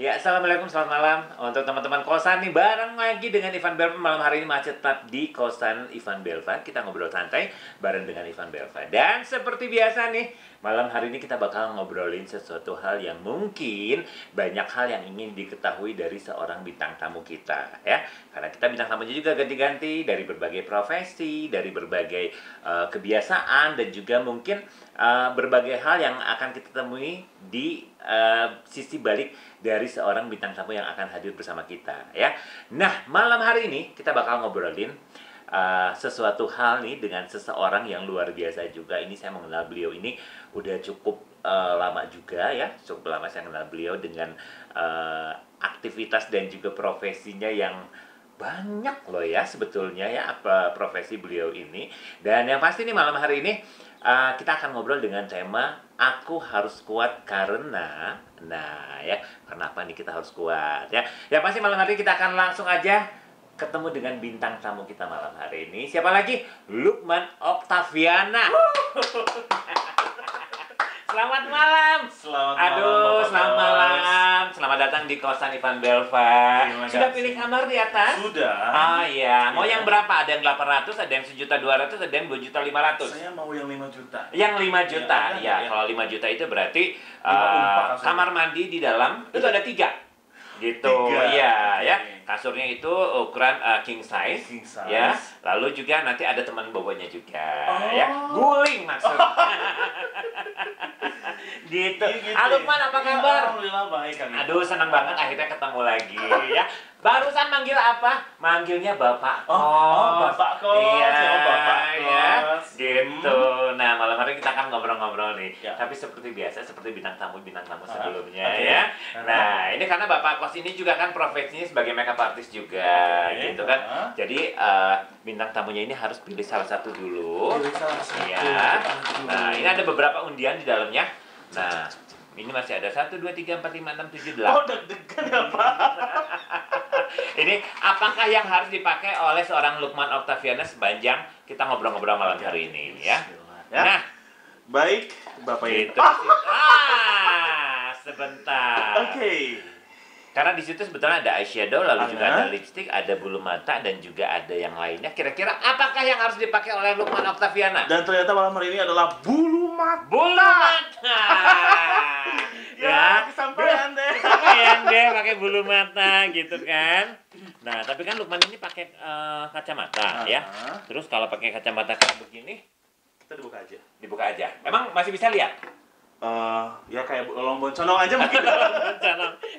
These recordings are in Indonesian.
Ya, assalamualaikum, selamat malam untuk teman-teman kosan nih, bareng lagi dengan Ivan Belva. Malam hari ini masih tetap di kosan Ivan Belva. Kita ngobrol santai bareng dengan Ivan Belva. Dan seperti biasa nih, malam hari ini kita bakal ngobrolin sesuatu hal yang mungkin banyak hal yang ingin diketahui dari seorang bintang tamu kita, ya. Karena kita bintang tamunya juga ganti-ganti dari berbagai profesi, dari berbagai kebiasaan, dan juga mungkin berbagai hal yang akan kita temui di sisi balik dari seorang bintang tamu yang akan hadir bersama kita, ya. Nah, malam hari ini kita bakal ngobrolin sesuatu hal nih dengan seseorang yang luar biasa juga. Ini saya mengenal beliau ini udah cukup lama juga, ya. Cukup lama saya mengenal beliau dengan aktivitas dan juga profesinya yang banyak loh ya sebetulnya, ya, apa profesi beliau ini. Dan yang pasti nih malam hari ini kita akan ngobrol dengan tema Aku Harus Kuat Karena. Nah, ya, karena apa nih kita harus kuat, ya. Ya pasti malam hari ini kita akan langsung aja ketemu dengan bintang tamu kita malam hari ini. Siapa lagi? Lukman Oktaviana. Selamat malam. Selamat malam. Selamat datang di kosan Ivan Belva. Sudah pilih kamar di atas? Sudah. Ah iya. Mau yang berapa? Ada yang 800, ada yang 1.200.000, ada yang 2.500.000. Saya mau yang 5 juta. Yang 5 juta. Ya, kalau 5 juta itu berarti kamar mandi di dalam itu ada 3. Gitu. Iya, ya. Kasurnya itu ukuran king size, ya. Lalu juga nanti ada teman bobonya juga, ya. Guling maksudnya. Gitu. Lukman, apa kabar? Alhamdulillah baik, Kang. Aduh, senang banget akhirnya ketemu lagi, ya. Barusan manggil apa? Manggilnya Bapak Kos. Bapak Kos. Iya, Bapak ya. Kos. Gitu. Nah, malam hari kita akan ngobrol-ngobrol nih. Ya. Tapi seperti biasa, seperti bintang tamu sebelumnya, ya. Nah, ini karena Bapak Kos ini juga kan profesinya sebagai makeup artist juga, gitu kan. Jadi bintang tamunya ini harus pilih salah satu dulu. Pilih salah satu. Ya. Nah, ini ada beberapa undian di dalamnya. Nah, ini masih ada 1, 2, 3, 4, 5, 6, 7, 8. Oh, deg-degan ya, Pak. Ini apakah yang harus dipakai oleh seorang Lukman Oktaviana sepanjang kita ngobrol-ngobrol malam hari ini, ya? Nah, baik, Bapak itu. Sebentar. Oke. Karena di situ sebetulnya ada eyeshadow, lalu juga ada lipstick, ada bulu mata, dan juga ada yang lainnya. Kira-kira apakah yang harus dipakai oleh Lukman Oktaviana? Dan ternyata malam hari ini adalah bulu mata. Bulu mata. Ya, kesampaian deh. Kesampaian deh pakai bulu mata gitu kan. Nah, tapi kan Lukman ini pakai kacamata, ya. Terus kalau pakai kacamata kayak begini, Kita dibuka aja. dibuka aja. Emang masih bisa lihat? Ya kayak lolong bonconong aja mungkin.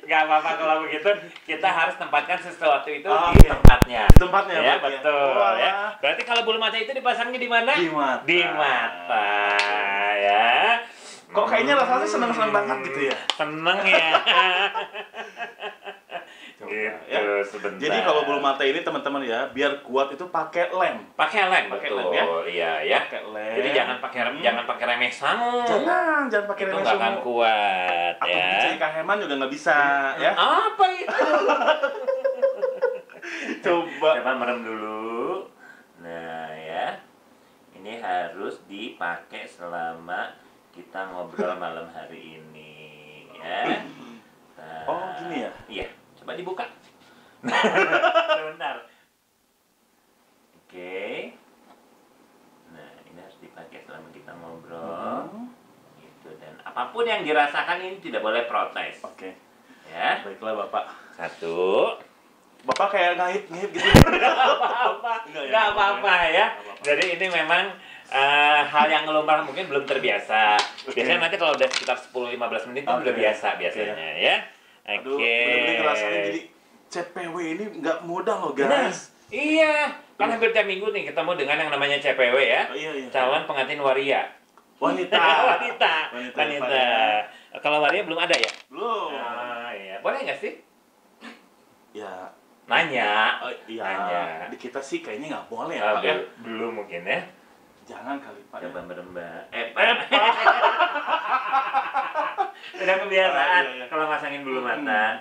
Nggak apa-apa kalau begitu. Kita harus tempatkan sesuatu itu di tempatnya. Di tempatnya, Ya, Pak, betul. ya. Ya. Berarti kalau bulu mata itu dipasangnya di mana? Di mata. Di mata, ya. Kok kayaknya rasanya seneng-seneng banget gitu ya? Seneng ya. Ya. Gitu, sebentar. Jadi kalau bulu mata ini teman-teman ya, biar kuat itu pakai lem. Pakai lem, Pakai betul. lem, ya? Iya, ya. Pakai lem. Jadi jangan pakai remeh sangu. Jangan pakai Itu remeh nggak akan sungguh. kuat, Atau ya. dicari kaheman juga nggak bisa, ya. Apa itu? Coba. Coba merem dulu. Nah, ya. Ini harus dipakai selama kita ngobrol malam hari ini, ya. Nah, Oh, gini ya? Iya. Coba dibuka. Sebentar. Oke. Nah, ini harus dipakai selama kita ngobrol. Gitu. Dan apapun yang dirasakan ini tidak boleh protes. Oke. Ya. Baiklah, Bapak. 1. Bapak kayak ngahip-ngahip gitu. Nggak apa-apa ya. Jadi ini memang hal yang lumrah, mungkin belum terbiasa. Biasanya nanti kalau udah sekitar 10-15 menit itu udah biasa biasanya, ya. Aduh, Oke. bener-bener ngerasain jadi CPW ini nggak mudah loh, Nah, guys. iya. Kan hampir tiap minggu nih ketemu dengan yang namanya CPW, ya. Oh, iya. Calon pengantin waria. Wanita. Wanita. Kalau waria belum ada ya? Belum. Iya. Boleh nggak sih? Ya. Nanya. Iya. Nanya. Di kita sih kayaknya nggak boleh ya, Pak. Ya? Belum mungkin ya. Jangan kali, Pak. Coba merembah. Pak. Udah kebiasaan Iya. kalau masangin bulu mata.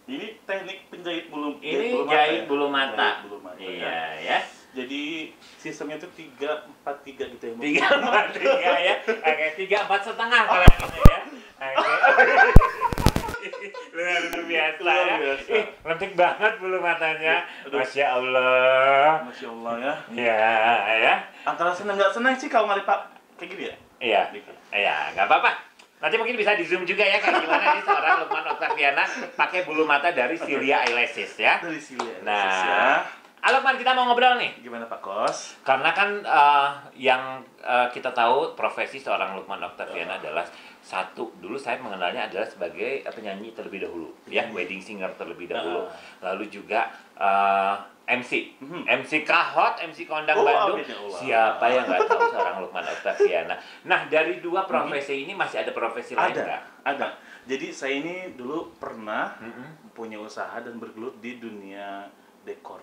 Ini teknik penjahit bulu. Ini jahit ya? bulu mata. Jahit bulu mata. Iya, ya. Jadi sistemnya itu 3-4-3 gitu ya. Bu? 3-4-3 ya. Oke, 3-4,5 kalau ini ya. Oke. Luar biasa Luar ya. biasa. Lentik banget bulu matanya. Aduh. Masya Allah. Masya Allah ya. Ya, ya. Antara seneng nggak seneng sih kalau ngeliat Pak kayak gini ya. Iya. Iya, nggak apa-apa. Nanti mungkin bisa di zoom juga ya kayak gimana nih seorang Lukman Oktaviana pakai bulu mata dari Cilia Eyelashes ya. Dari sini ya. Nah, Lukman, kita mau ngobrol nih. Gimana Pak Kos? Karena kan yang kita tahu profesi seorang Lukman Oktaviana adalah satu, dulu saya mengenalnya adalah sebagai penyanyi terlebih dahulu, ya, wedding singer terlebih dahulu. Lalu juga MC, MC Kahot, MC Kondang Bandung. Amin ya Allah. Siapa yang nggak tahu seorang Lukman Oktaviana? Nah, dari dua profesi ini masih ada profesi lain nggak? Ada. Jadi saya ini dulu pernah punya usaha dan bergelut di dunia dekor.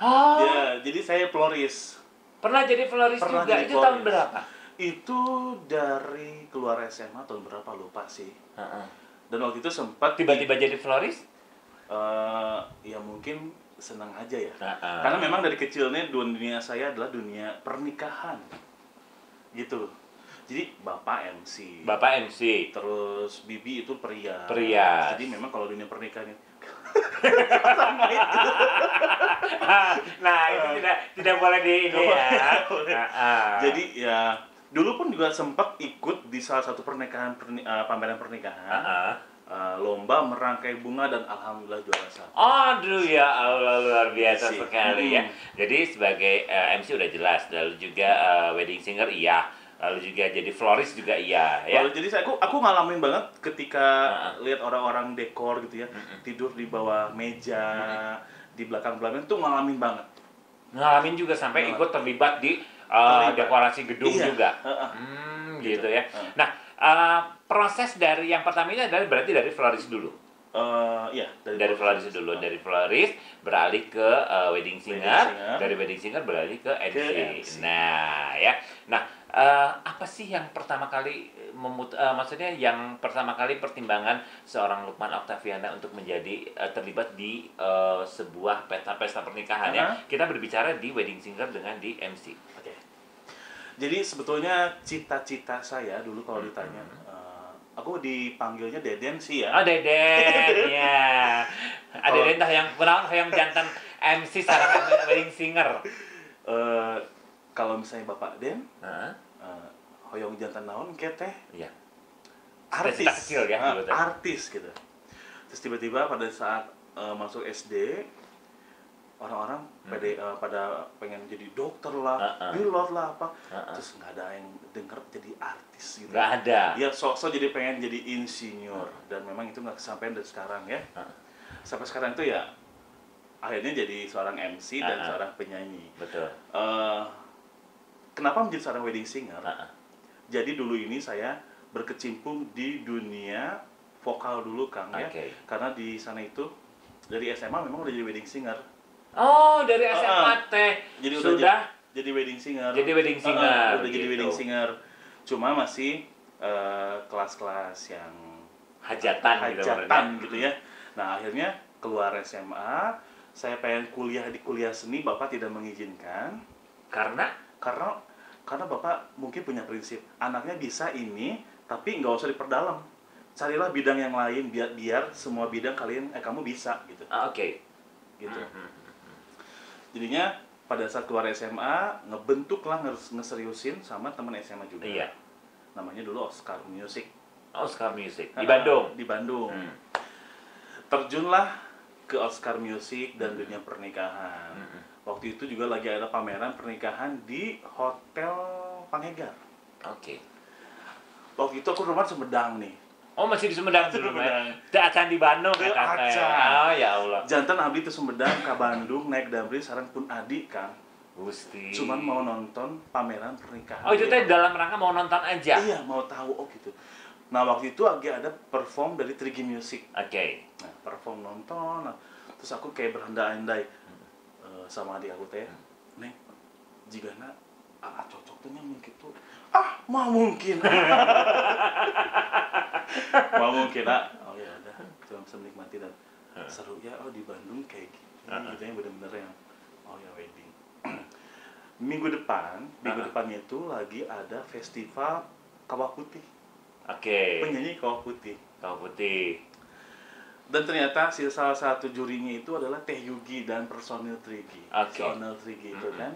Oh, Ya, jadi saya floris. pernah jadi florist Pernah juga. jadi Itu tahun florist. berapa? Itu dari keluar SMA tahun berapa lupa sih. Heeh. Dan waktu itu sempat Tiba-tiba jadi florist? ya mungkin senang aja ya. Heeh. Karena memang dari kecilnya dunia saya adalah dunia pernikahan. Gitu. Jadi Bapak MC. Bapak MC. Terus Bibi itu perias. Perias. Jadi memang kalau dunia pernikahan Nah, itu tidak boleh di ini ya. Jadi ya dulu pun juga sempat ikut di salah satu pameran pernikahan. Lomba merangkai bunga dan alhamdulillah juara satu. Aduh ya Allah, luar biasa Sih. sekali ya. Jadi sebagai MC udah jelas, lalu juga wedding singer iya, lalu juga jadi florist juga iya ya. Jadi aku ngalamin banget ketika lihat orang-orang dekor gitu ya, tidur di bawah meja, di belakang tuh ngalamin banget. Ngalamin juga sampai ikut terlibat di dekorasi gedung Iya. juga. Gitu ya. Nah, proses dari yang pertama ini adalah berarti dari florist dulu. Iya, Dari florist dulu, dari florist beralih ke wedding singer, dari wedding singer beralih ke MC. MC. Nah, ya. Nah, apa sih yang pertama kali maksudnya yang pertama kali pertimbangan seorang Lukman Oktaviana untuk menjadi terlibat di sebuah pesta pernikahan ya. Kita berbicara di wedding singer dengan di MC. Oke. Jadi sebetulnya cita-cita saya dulu kalau ditanya, aku dipanggilnya Deden sih ya. Oh, Deden, ya. Ada Deden tah yang kenal yang jantan MC sareng wedding singer. Kalau misalnya Bapak Den, Heeh. hoyong jantan naon ke teh? Iya. Artis. Cita-cita kecil ya dulu teh. Artis gitu. Terus tiba-tiba pada saat masuk SD, orang-orang pada pengen jadi dokter lah, pilot lah apa. Terus nggak ada yang denger jadi artis gitu. Nggak ada. Ya sok-sok jadi pengen jadi insinyur dan memang itu nggak kesampaian dari sekarang ya. Sampai sekarang itu ya akhirnya jadi seorang MC dan seorang penyanyi. Betul. Kenapa menjadi seorang wedding singer? Jadi dulu ini saya berkecimpung di dunia vokal dulu Kang ya. Karena di sana itu dari SMA memang udah jadi wedding singer. Oh, dari SMA teh. Jadi sudah jadi wedding singer. jadi wedding singer. Udah jadi gitu. wedding singer. Cuma masih kelas-kelas yang Hajatan gitu ya. Nah, akhirnya keluar SMA, saya pengen kuliah di kuliah seni, Bapak tidak mengizinkan. Karena Karena Bapak mungkin punya prinsip, anaknya bisa ini, tapi nggak usah diperdalam. Carilah bidang yang lain biar semua bidang kamu bisa gitu. Oke. Gitu. Jadinya pada saat keluar SMA ngebentuklah ngeseriusin sama teman SMA juga. Iya. Namanya dulu Oscar Music. Oscar Music di Bandung. Di Bandung. Terjunlah ke Oscar Music dan dunia pernikahan. Waktu itu juga lagi ada pameran pernikahan di Hotel Panghegar. Oke. Waktu itu aku rumah Sumedang nih. Oh, masih di Sumedang dulu Sumedang. ya. Acan di Bandung Teu eta teh. acan. Oh, ya Allah. Jantan abdi ke Sumedang ke Bandung naik damri sareng pun adik Kang. Gusti. Cuman mau nonton pameran pernikahan. Oh, itu teh dalam rangka mau nonton aja. Iya, mau tahu gitu. Nah, waktu itu lagi ada perform dari Trigi Music. Oke. Nah, perform nonton. Nah, terus aku kayak berandai-andai sama adik aku teh. Neng, jigana cocok tuh nyamun gitu. Mau mungkin. Mau mungkin, Oh ya udah, cuma bisa menikmati dan seru ya. Oh, di Bandung kayak gitu. Gitu yang bener-bener yang ya wedding. Minggu depannya itu lagi ada festival Kawah Putih. Oke. Penyanyi Kawah Putih. Kawah Putih. Dan ternyata salah satu jurinya itu adalah Teh Yugi dan personil Trigi. Oke. Personil Trigi itu kan.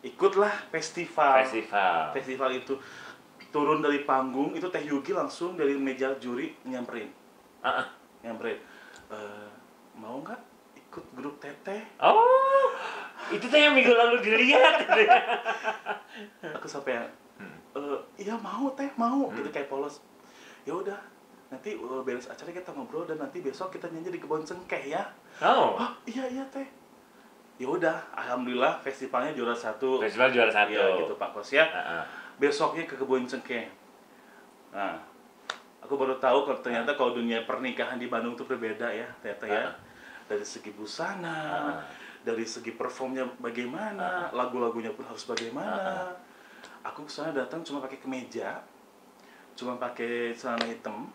Ikutlah festival. Festival itu turun dari panggung, itu Teh Yugi langsung dari meja juri nyamperin. Nyamperin. Mau nggak ikut grup Teteh? Oh, itu tuh yang minggu lalu dilihat. Aku sampai iya mau Teh, mau. Gitu kayak polos. Ya udah, nanti beres acara kita ngobrol dan nanti besok kita nyanyi di Kebon Cengkeh ya. Oh. Iya Teh. Ya udah, alhamdulillah festivalnya juara 1. Festival juara 1. Ya gitu Pak Kos ya. Besoknya ke Kebon Cengkeh. Nah, aku baru tahu kalau ternyata kalau dunia pernikahan di Bandung itu berbeda ya, ternyata ya. Dari segi busana, dari segi performnya bagaimana, lagu-lagunya pun harus bagaimana. Aku kesana datang cuma pakai kemeja, cuma pakai celana hitam,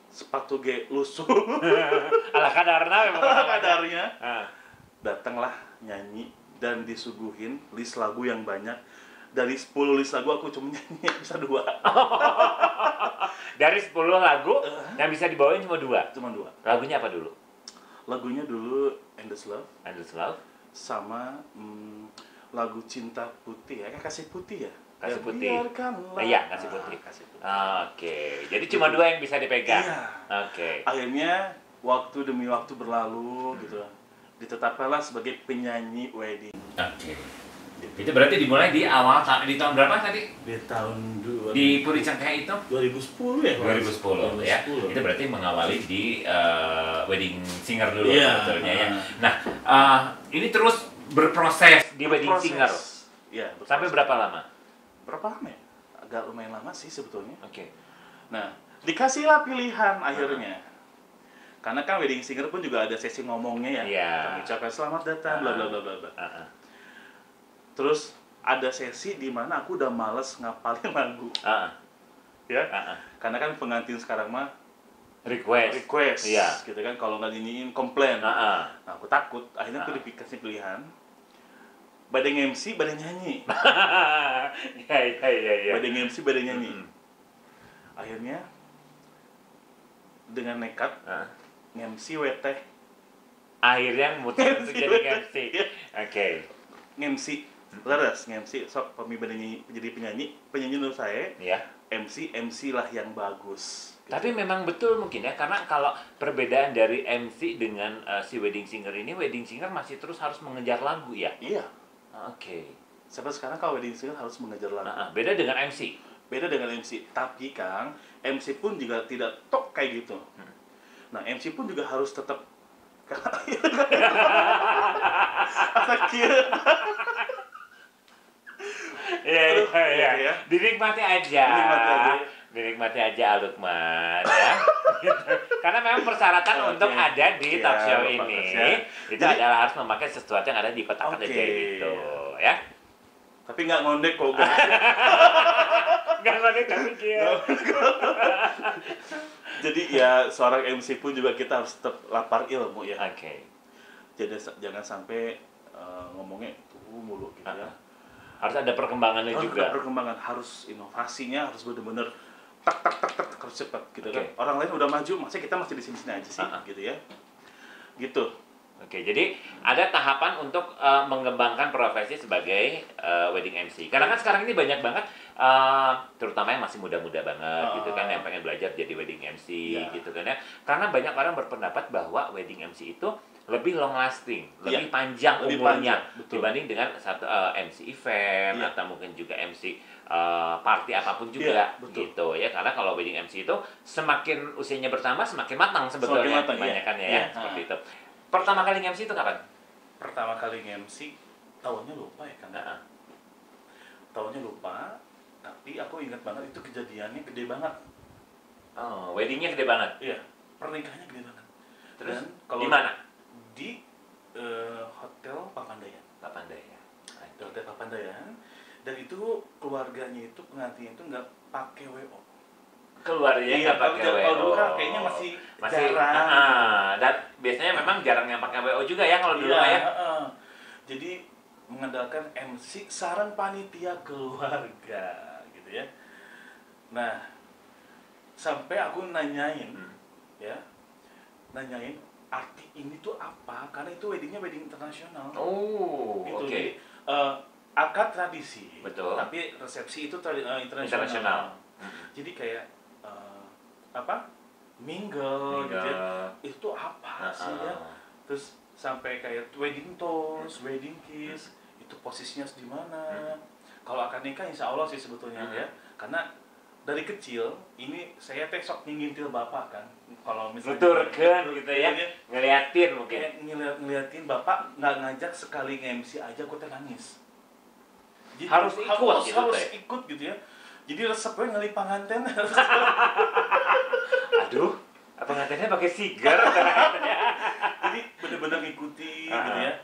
sepatu lusuh, ala kadarnya memang. ala kadarnya. Datanglah nyanyi dan disuguhin list lagu yang banyak. Dari 10 list lagu aku cuma nyanyi bisa 2. Dari 10 lagu yang bisa dibawain cuma 2. Cuma 2. Lagunya apa dulu? Lagunya dulu Endless Love. Endless Love. Sama lagu Cinta Putih ya, Kasih Putih ya. Kasih Putih. Biarkanlah. Iya, Kasih Putih. Oke. Jadi cuma 2 yang bisa dipegang. Iya. Oke. Akhirnya waktu demi waktu berlalu gitu. Ditetapkanlah sebagai penyanyi wedding. Oke. Itu berarti dimulai di tahun berapa tadi? Di tahun 2000. Di Puri Cengkeh itu? 2010 ya. 2010 ya. Itu berarti mengawali di wedding singer dulu sebetulnya ya. Nah, ini terus berproses di wedding singer. Iya, sampai berapa lama? Berapa lama ya? Agak lumayan lama sih sebetulnya. Oke. Nah, dikasihlah pilihan akhirnya. Karena kan wedding singer pun juga ada sesi ngomongnya ya. Kami ucapkan selamat datang, bla bla bla bla bla. Terus ada sesi di mana aku udah males ngapalin lagu. Ya. Karena kan pengantin sekarang mah request. Iya. Gitu kan, kalau nggak dinyiin komplain. Nah, aku takut. Akhirnya aku dikasih pilihan. Badai MC, badai nyanyi. Iya. Badai MC, badai nyanyi. Akhirnya dengan nekat MC WT. Akhirnya memutuskan untuk jadi MC. Oke. MC leres, MC sok jadi penyanyi menurut saya. Iya. MC lah yang bagus. Gitu. Tapi memang betul mungkin ya, karena kalau perbedaan dari MC dengan si wedding singer ini, wedding singer masih terus harus mengejar lagu ya. Iya. Oke. Sampai sekarang kalau wedding singer harus mengejar lagu. Beda dengan MC. Beda dengan MC. Tapi Kang, MC pun juga tidak tok kayak gitu. Nah, MC pun juga harus tetap Iya. Dinikmati aja. Dinikmati aja Lukman ya. Karena memang persyaratan untuk ada di talk show ini itu adalah harus memakai sesuatu yang ada di kotak aja gitu ya. Tapi nggak ngondek kok. Nggak ngondek tapi Jadi ya seorang MC pun juga kita harus tetap lapar ilmu ya. Oke. Jadi jangan sampai ngomongnya mulu gitu ya. Harus ada perkembangannya juga. Ada perkembangan, harus inovasinya harus benar-benar tak harus cepat gitu kan. Orang lain udah maju, masa kita masih di sini aja sih gitu ya. Gitu. Oke, jadi ada tahapan untuk mengembangkan profesi sebagai wedding MC. Karena kan sekarang ini banyak banget, terutama yang masih muda-muda banget gitu kan, yang pengen belajar jadi wedding MC gitu kan ya. Karena banyak orang berpendapat bahwa wedding MC itu lebih long lasting, lebih panjang umurnya dibanding dengan satu MC event atau mungkin juga MC party apapun juga gitu ya. Karena kalau wedding MC itu semakin usianya bertambah semakin matang sebetulnya kebanyakannya ya seperti itu. Pertama kali MC itu kapan? Pertama kali MC tahunnya lupa ya kan? Tahunnya lupa, tapi aku ingat banget itu kejadiannya gede banget. Oh, weddingnya gede banget? Iya, pernikahannya gede banget. Terus di mana? Di Hotel Papandayan. Di Hotel Papandayan. Dan itu keluarganya itu, pengantinnya itu nggak pakai WO. Keluarnya nggak pakai WO. Kalau dulu kan kayaknya masih jarang. Dan biasanya memang jarang yang pakai WO juga ya kalau dulu ya. Jadi mengandalkan MC sarang panitia keluarga gitu ya. Nah, sampai aku nanyain, ya, nanyain arti ini tuh apa? Karena itu weddingnya wedding internasional. Oh, gitu. oke. Jadi akad tradisi, Betul. tapi resepsi itu Internasional. Jadi kayak apa? Mingle gitu ya. Itu apa sih ya? Terus sampai kayak wedding toast, wedding kiss, itu posisinya di mana? Kalau akad nikah insya Allah sih sebetulnya ya, karena dari kecil ini saya sok ngintil bapak kan, kalau misalnya Nuturkan gitu ya, ngeliatin mungkin. Ngeliatin bapak nggak ngajak sekali nge-MC aja aku teh nangis. Jadi Harus ikut gitu ya. Jadi resepnya ngali panganten. Aduh, pengantinnya pakai sigar. Jadi bener-bener ngikuti gitu ya.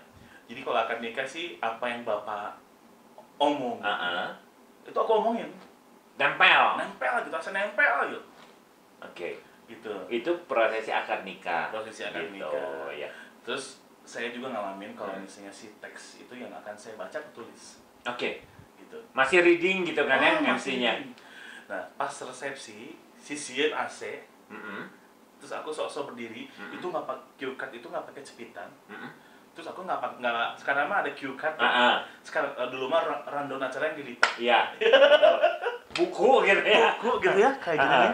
Jadi kalau akad nikah sih apa yang bapak omong, itu aku omongin. Nempel gitu, asal nempel gitu. Oke. Gitu. Itu prosesi akad nikah. Prosesi akad gitu, nikah. Ya. Terus saya juga ngalamin kalau misalnya si teks itu yang akan saya baca tulis. Oke. Gitu. Masih reading gitu kan ya MC-nya. Nah, pas resepsi sisir AC. Terus aku sok-sok berdiri, itu nggak pakai cue card, itu nggak pakai cepitan. Terus aku nggak sekarang mah ada cue card. Sekarang dulu mah rundown acara yang dilipat. Iya. Buku gitu ya. Kayak gini ya.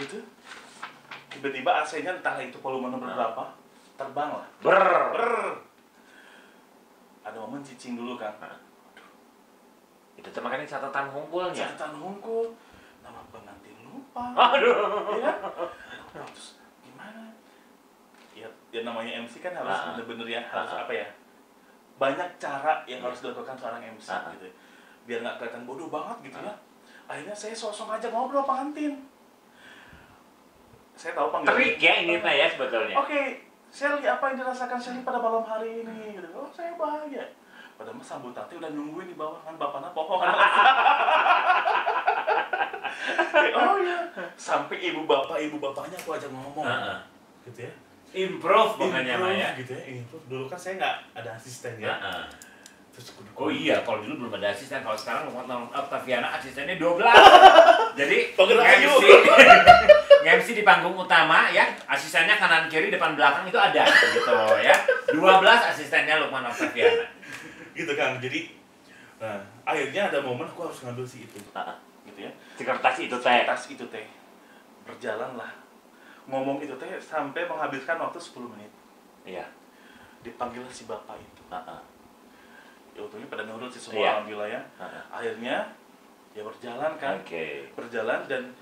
Gitu. Tiba-tiba AC-nya entah itu volume nomor berapa, terbang lah. Brrr. Ada momen cicing dulu kan. Itu tuh makanya catatan hunkul. Nama pengantin lupa. Aduh. Ya. Terus gimana? Ya namanya MC kan harus bener-bener ya, harus apa ya? Banyak cara yang harus dilakukan seorang MC gitu. Biar nggak kelihatan bodoh banget gitu ya. Akhirnya saya sosok aja ngobrol pengantin. Saya tahu panggilan. Trik ya ini mah ya sebetulnya. Oke, Shelly apa yang dirasakan Shelly pada malam hari ini? Gitu. Oh, saya bahagia. Padahal mah sambutan teh udah nungguin di bawah kan bapaknya pohon. Oh ya, sampai ibu bapaknya aku ajak ngomong. Gitu ya. Improve makanya mah ya. Gitu ya. Improve. Dulu kan saya nggak ada asisten ya. Oh iya, kalau dulu belum ada asisten. Kalau sekarang Octaviana asistennya 12. Jadi MC di panggung utama ya, asistennya kanan kiri depan belakang itu ada gitu ya. 12 asistennya Lukman Octaviana. Gitu kan. Jadi akhirnya ada momen aku harus ngambil si itu. Gitu ya. Si kertas itu teh. Berjalanlah. Ngomong itu teh sampai menghabiskan waktu 10 menit. Iya. Dipanggil si bapak itu. Ya untungnya pada nurut sih semua, alhamdulillah ya. Akhirnya ya berjalan kan. Berjalan dan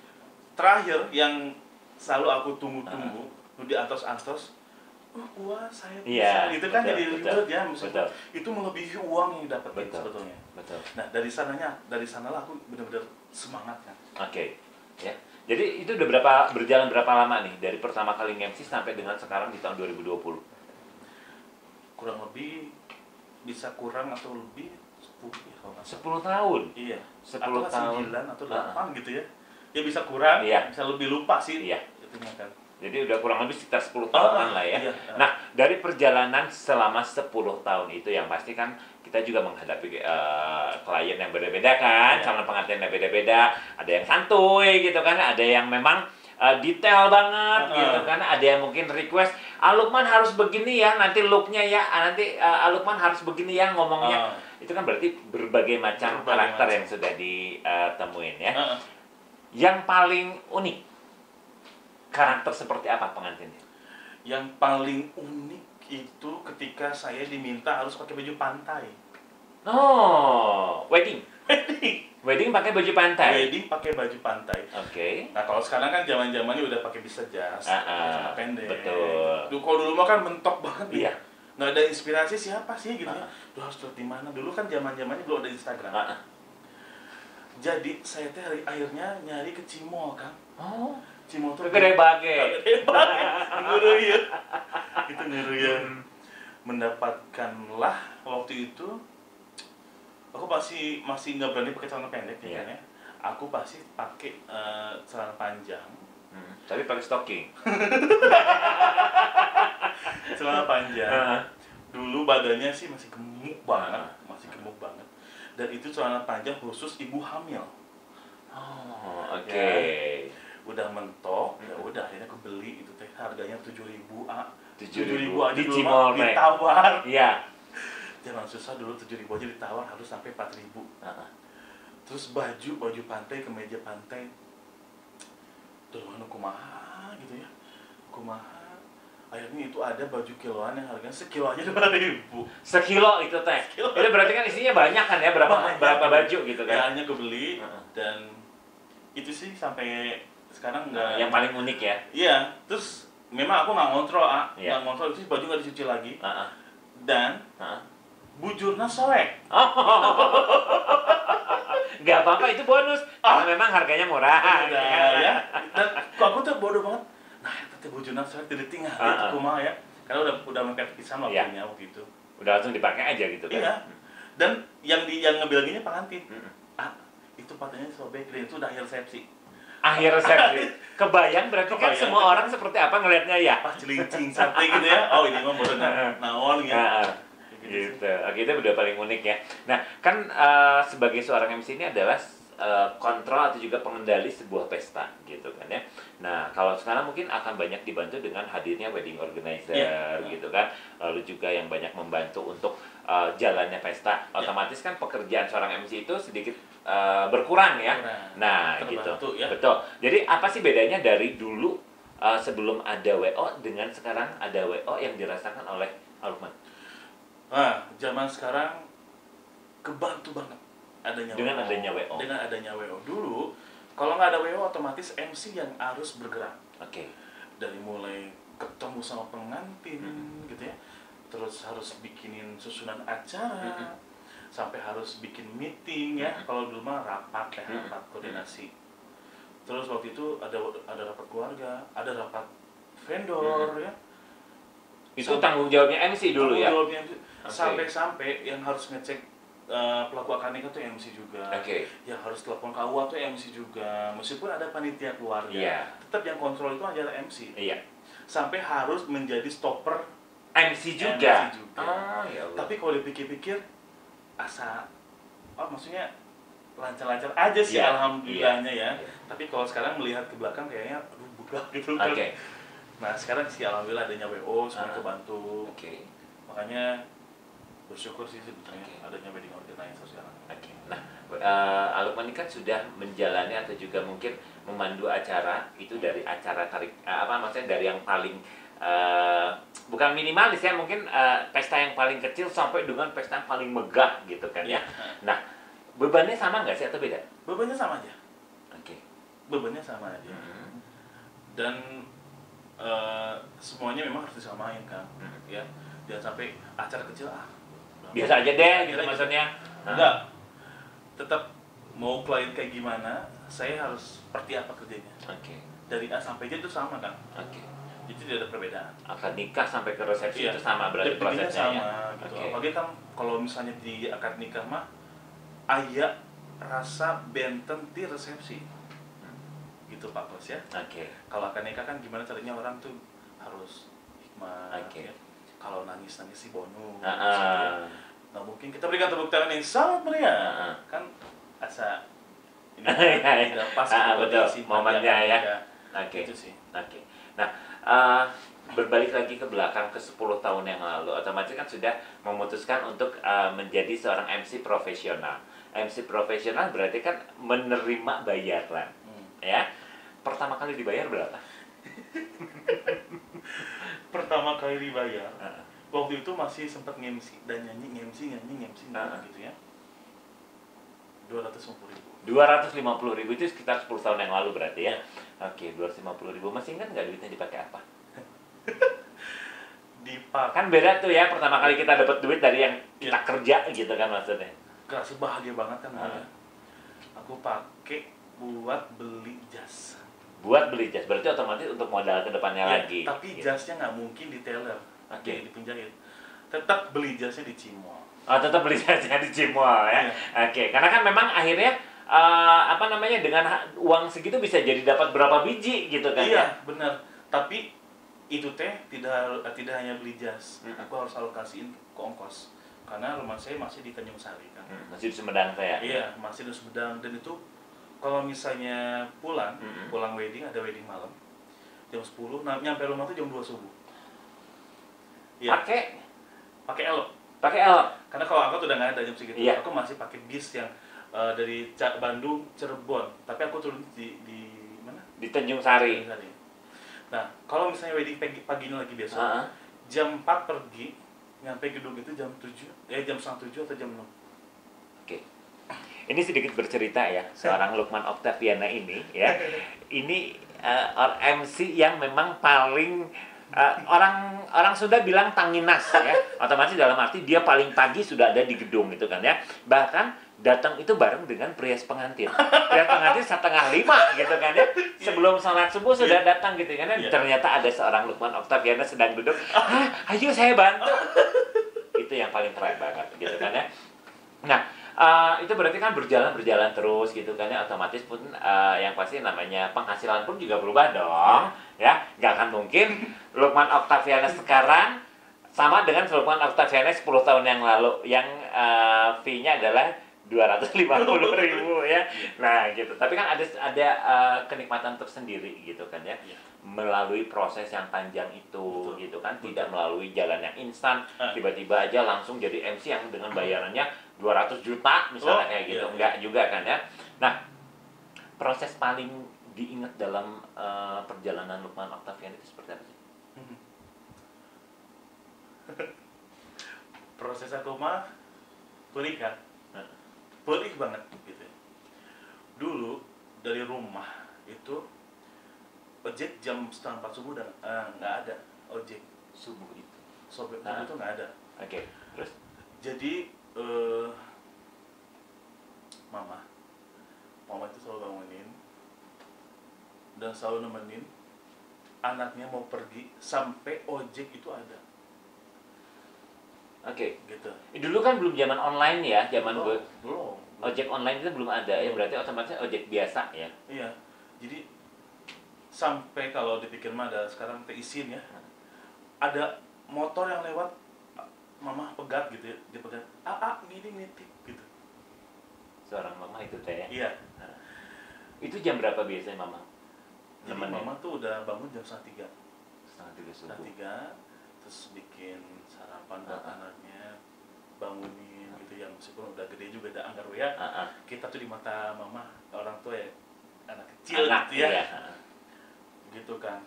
terakhir yang selalu aku tunggu-tunggu di antos-antos, wah saya bisa, itu kan jadi ribet ya, maksudnya itu melebihi uang yang dapat sebetulnya. Nah dari sanalah aku benar-benar semangat kan. Ya. Jadi itu udah berjalan berapa lama nih dari pertama kali nge-MC sampai dengan sekarang di tahun 2020? Kurang lebih bisa kurang atau lebih 10 ya kalau nggak 10 tahun? Iya. 10 tahun. 9 atau 8 gitu ya. Ya bisa kurang, bisa lebih lupa sih. Iya. Itunya kan. Jadi udah kurang lebih sekitar 10 tahunan lah ya. Nah, dari perjalanan selama 10 tahun itu yang pasti kan kita juga menghadapi klien yang beda-beda kan, calon pengantin yang beda-beda. Ada yang santuy gitu kan, ada yang memang detail banget gitu kan, ada yang mungkin request Lukman harus begini ya, nanti looknya ya, nanti Lukman harus begini ya ngomongnya. Itu kan berarti berbagai macam karakter yang sudah ditemuin ya. Yang paling unik, karakter seperti apa pengantinnya? Yang paling unik itu ketika saya diminta harus pakai baju pantai. Oh, wedding pakai baju pantai. Wedding pakai baju pantai. Nah kalau sekarang kan zaman-zamannya udah pakai bisa jas, celana pendek. Betul. Kalau dulu mah kan mentok banget. Iya. Nggak ada inspirasi siapa sih gitu ya. Lu harus lihat di mana. Dulu kan zaman-zamannya belum ada Instagram. Jadi saya teh akhirnya nyari ke Cimol kan. Cimol tuh Gede bage. Nguruy. Itu nguruy. Mendapatkanlah waktu itu aku masih nggak berani pakai celana pendek ya. Aku pasti pakai celana panjang. Tapi pakai stocking. Celana panjang. Dulu badannya sih masih gemuk banget, Dan itu celana panjang khusus ibu hamil. Oh, oke. Ya, udah mentok, ya udah akhirnya aku beli itu teh, harganya 7.000 ah. 7.000 aja di dulu Cimol, mah ditawar. Iya. Zaman susah dulu 7.000 aja ditawar, harus sampai 4.000. Terus baju pantai, kemeja pantai, tuh kumaha gitu ya, kumaha. Akhirnya itu ada baju kiloan yang harganya sekilo aja 2.000. Sekilo itu teh. Itu berarti kan isinya banyak kan ya, berapa baju gitu kan? Ya, hanya kebeli dan itu sih sampai sekarang nggak. Yang paling unik ya? Iya, terus memang aku nggak ngontrol, nggak ngontrol itu baju nggak dicuci lagi. Dan bujurnya soek. Nggak apa-apa, itu bonus. Karena memang harganya murah. Ya. Dan kok aku tuh bodoh banget. Nah, itu bujurnya soek tidak tinggal itu kumaha ya. Karena udah mepet pisan waktunya waktu itu. Udah langsung dipakai aja gitu kan? Iya. Dan yang ngebilanginnya pengantin. Itu patahnya sobek, dan itu udah akhir resepsi. Akhir resepsi. Kebayang berarti kan semua orang seperti apa ngelihatnya ya? Pas celincing sampai gitu ya. Oh, ini mah baru naon gitu. Gitu. Itu udah paling unik ya. Nah, kan sebagai seorang MC ini adalah kontrol atau juga pengendali sebuah pesta gitu kan ya. Nah, kalau sekarang mungkin akan banyak dibantu dengan hadirnya wedding organizer gitu kan. Lalu juga yang banyak membantu untuk jalannya pesta. Otomatis kan pekerjaan seorang MC itu sedikit berkurang ya. Nah, gitu. Ya. Betul. Jadi apa sih bedanya dari dulu sebelum ada WO dengan sekarang ada WO yang dirasakan oleh Lukman? Nah, zaman sekarang kebantu banget dengan adanya WO. Dengan adanya WO. Dulu kalau nggak ada WO otomatis MC yang harus bergerak. Oke. Dari mulai ketemu sama pengantin gitu ya. Terus harus bikinin susunan acara. Sampai harus bikin meeting ya. Kalau dulu mah rapat ya, rapat koordinasi. Terus waktu itu ada rapat keluarga, ada rapat vendor ya. Itu tanggung jawabnya MC dulu ya. Tanggung jawabnya MC. Sampai yang harus ngecek pelaku akad nikah tuh MC juga. Yang harus telepon KUA tuh MC juga. Meskipun ada panitia keluarga, tetap yang kontrol itu adalah MC. Sampai harus menjadi stopper MC juga. Ya Allah. Tapi kalau dipikir-pikir maksudnya lancar-lancar aja sih alhamdulillahnya ya. Tapi kalau sekarang melihat ke belakang kayaknya aduh budak gitu kan. Nah, sekarang sih alhamdulillah adanya WO semua kebantu. Makanya bersyukur sih sebetulnya adanya wedding organizer sekarang. Nah, Lukman ini kan sudah menjalani atau juga mungkin memandu acara itu dari acara maksudnya dari yang paling bukan minimalis ya, mungkin pesta yang paling kecil sampai dengan pesta yang paling megah gitu kan ya. Nah, bebannya sama nggak sih atau beda? Bebannya sama aja. Bebannya sama aja. Dan semuanya memang harus disamain kan, ya. Jangan sampai acara kecil biasa aja deh gitu maksudnya. Enggak. Tetap mau klien kayak gimana, saya harus seperti apa kerjanya. Dari A sampai Z itu sama kan. Jadi tidak ada perbedaan. Akad nikah sampai ke resepsi itu sama berarti prosesnya sama, ya. Gitu. Apalagi kan kalau misalnya di akad nikah mah aya rasa benten di resepsi. Gitu Pak Kos ya. Kalau akad nikah kan gimana caranya orang tuh harus hikmah. Ya. Kalau nangis sih bonus. Nah, mungkin kita berikan tepuk tangan yang sangat meriah. Kan asa ini tidak pas betul momennya ya. Itu sih. Nah, berbalik lagi ke belakang ke 10 tahun yang lalu, otomatis kan sudah memutuskan untuk menjadi seorang MC profesional. MC profesional berarti kan menerima bayaran. Ya. Pertama kali dibayar berapa? Pertama kali dibayar, waktu itu masih sempat nge-MC dan nyanyi gitu ya. 250.000. 250.000 itu sekitar 10 tahun yang lalu berarti ya. 250.000. Masih ingat nggak duitnya dipakai apa? Kan beda tuh ya, pertama kali kita dapat duit dari yang kita kerja gitu kan maksudnya. Kerasa bahagia banget kan. Aku pakai buat beli jas. Berarti otomatis untuk modal ke depannya lagi. Tapi jasnya nggak mungkin di teller, dipinjamin. Tetap beli jasnya di Cimol. Tetap beli jasnya di Cimol ya. Karena kan memang akhirnya dengan uang segitu bisa jadi dapat berapa biji gitu kan. Benar. Tapi itu tidak hanya beli jas. Aku harus alokasiin ke ongkos. Karena rumah saya masih di Tanjung Sari kan. Masih di Sumedang saya. Masih di Sumedang, dan itu kalau misalnya pulang wedding, ada wedding malam jam 10, nyampe rumah tuh jam 2 subuh. Iya. Pakai elok. Karena kalau angkot udah nggak ada jam segitu. Aku masih pakai bis yang dari Bandung Cirebon, tapi aku turun di mana? Di Tanjung Sari. Nah, kalau misalnya wedding paginya lagi besok, jam 4 pergi, nyampe gedung itu jam 7, jam setengah 7 atau jam 6. Oke. Ini sedikit bercerita ya, seorang Lukman Oktaviana ini ya. Ini MC yang memang paling orang sudah bilang tanginas ya. Otomatis dalam arti dia paling pagi sudah ada di gedung gitu kan ya. Bahkan datang itu bareng dengan prias pengantin. Prias pengantin 4:30 gitu kan ya. Sebelum sholat subuh sudah datang gitu kan ya. Ternyata ada seorang Lukman Oktaviana sedang duduk. Ayo saya bantu. Itu yang paling keren banget gitu kan ya. Nah, itu berarti kan berjalan terus gitu kan ya, otomatis pun yang pasti namanya penghasilan pun juga berubah dong ya. Nggak akan mungkin Lukman Oktaviana sekarang sama dengan Lukman Oktaviana 10 tahun yang lalu yang fee-nya adalah 250.000 ya. Nah gitu, tapi kan ada kenikmatan tersendiri gitu kan ya, melalui proses yang panjang itu gitu kan. Tidak melalui jalan yang instan, tiba-tiba aja langsung jadi MC yang dengan bayarannya 200 juta misalnya kayak gitu. Enggak juga kan ya. Nah, proses paling diingat dalam perjalanan Lukman Oktaviana itu seperti apa sih? Proses aku mah perih kan, perih banget gitu. Dulu dari rumah itu ojek jam 3:30 subuh udah nggak ada ojek Subuh itu. Subuh itu nggak ada. Oke. Terus? Jadi mama itu selalu bangunin dan selalu nemenin anaknya mau pergi sampai ojek itu ada. Oke. Gitu. Dulu kan belum zaman online ya, zaman belum. Ojek online itu belum ada ya, berarti otomatis ojek biasa ya. Iya. Jadi sampai kalau dipikir mah ada sekarang izin ya. Ada motor yang lewat, mama pegat gitu ya, dia pegat. Gini nitip gitu. Seorang mama itu teh ya. Iya. Nah, itu jam berapa biasanya mama? Jadi mama tuh udah bangun jam 2:30. 2:30 subuh. 2:30, terus bikin sarapan buat anaknya, bangunin gitu ya, meskipun udah gede juga udah anggar ya. Kita tuh di mata mama orang tua ya anak kecil gitu ya. Iya. Gitu kan.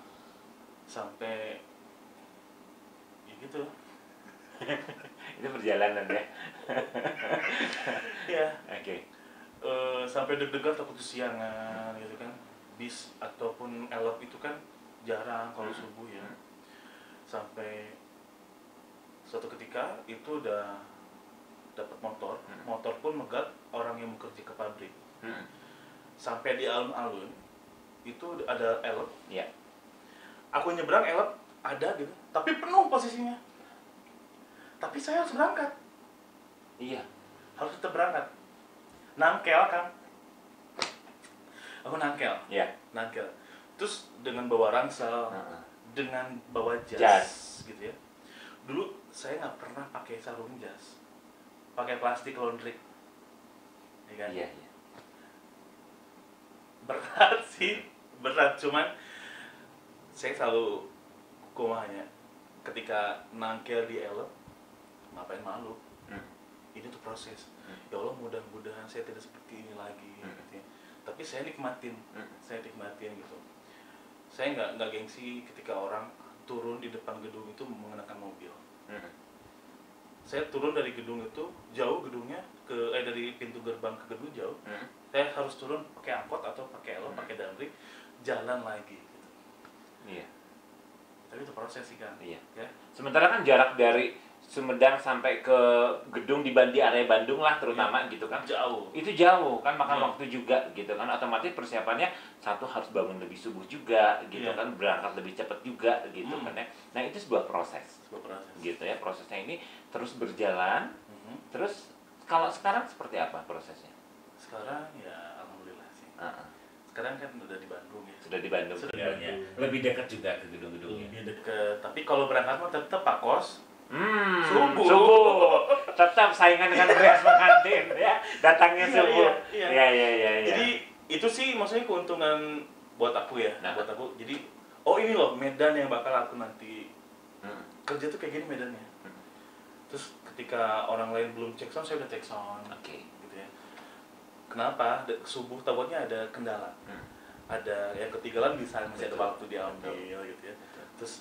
Sampai ya gitu. Itu perjalanan ya. Iya. Oke. Sampai deg-degan takut kesiangan gitu kan. Bis ataupun elop itu kan jarang kalau subuh ya. Sampai suatu ketika itu udah dapat motor pun megat orang yang bekerja ke pabrik. Sampai di alun-alun itu ada elop. Iya. Aku nyebrang elop ada gitu, tapi penuh posisinya. Tapi saya harus berangkat. Iya. Harus tetap berangkat. Nangkel kan. Aku nangkel. Iya. Nangkel. Terus dengan bawa ransel, dengan bawa jas gitu ya. Dulu saya nggak pernah pakai sarung jas. Pakai plastik laundry. Ya kan? Iya. Berat sih, berat, cuman saya selalu kumahnya ketika nangkel di elop, ngapain malu. Ini tuh proses. Ya Allah, mudah-mudahan saya tidak seperti ini lagi gitu ya. Tapi saya nikmatin gitu. Saya nggak gengsi ketika orang turun di depan gedung itu mengenakan mobil. Saya turun dari gedung itu jauh, gedungnya dari pintu gerbang ke gedung jauh. Saya harus turun pakai angkot atau pakai elop, pakai damrik, jalan lagi gitu. Iya. Tapi itu proses sih kan. Iya. Ya. Sementara kan jarak dari Sumedang sampai ke gedung di area Bandung lah terutama gitu kan. Jauh. Itu jauh kan, makan waktu juga gitu kan. Otomatis persiapannya satu harus bangun lebih subuh juga gitu kan, berangkat lebih cepat juga gitu kan ya. Nah, itu sebuah proses. Gitu ya, prosesnya ini terus berjalan. Terus kalau sekarang seperti apa prosesnya? Sekarang ya alhamdulillah sih. Sekarang kan udah di Bandung ya. Sudah di Bandung. Lebih dekat juga ke gedung-gedungnya. Lebih dekat. Tapi kalau berangkat mah tetap Pak Kos. Subuh. Tetap saingan dengan beras pengantin ya. Datangnya subuh. Iya. Iya. Jadi Itu sih maksudnya keuntungan buat aku ya, Nah. buat aku. Jadi, oh ini loh medan yang bakal aku nanti kerja tuh kayak gini medannya. Terus ketika orang lain belum cek sound, saya udah cek sound. Oke. Gitu ya. Kenapa? Subuh takutnya ada kendala. Ada yang ketinggalan bisa masih ada Betul. waktu diambil gitu ya. Betul. Terus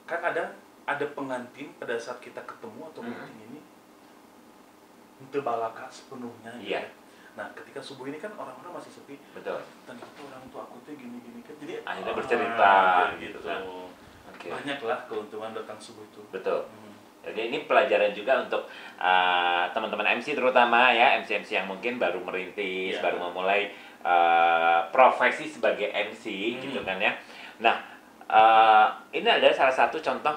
kan ada pengantin pada saat kita ketemu atau meeting ini itu balaka sepenuhnya gitu Iya. ya. Nah, ketika subuh ini kan orang-orang masih sepi. Betul. Ternyata orang tua aku tuh gini-gini kan. Jadi Akhirnya bercerita gitu. kan. Oke. Banyak lah keuntungan datang subuh itu. Betul. Jadi ini pelajaran juga untuk teman-teman MC terutama ya, MC-MC yang mungkin baru merintis, Iya. baru memulai profesi sebagai MC gitu kan ya. Nah, ini adalah salah satu contoh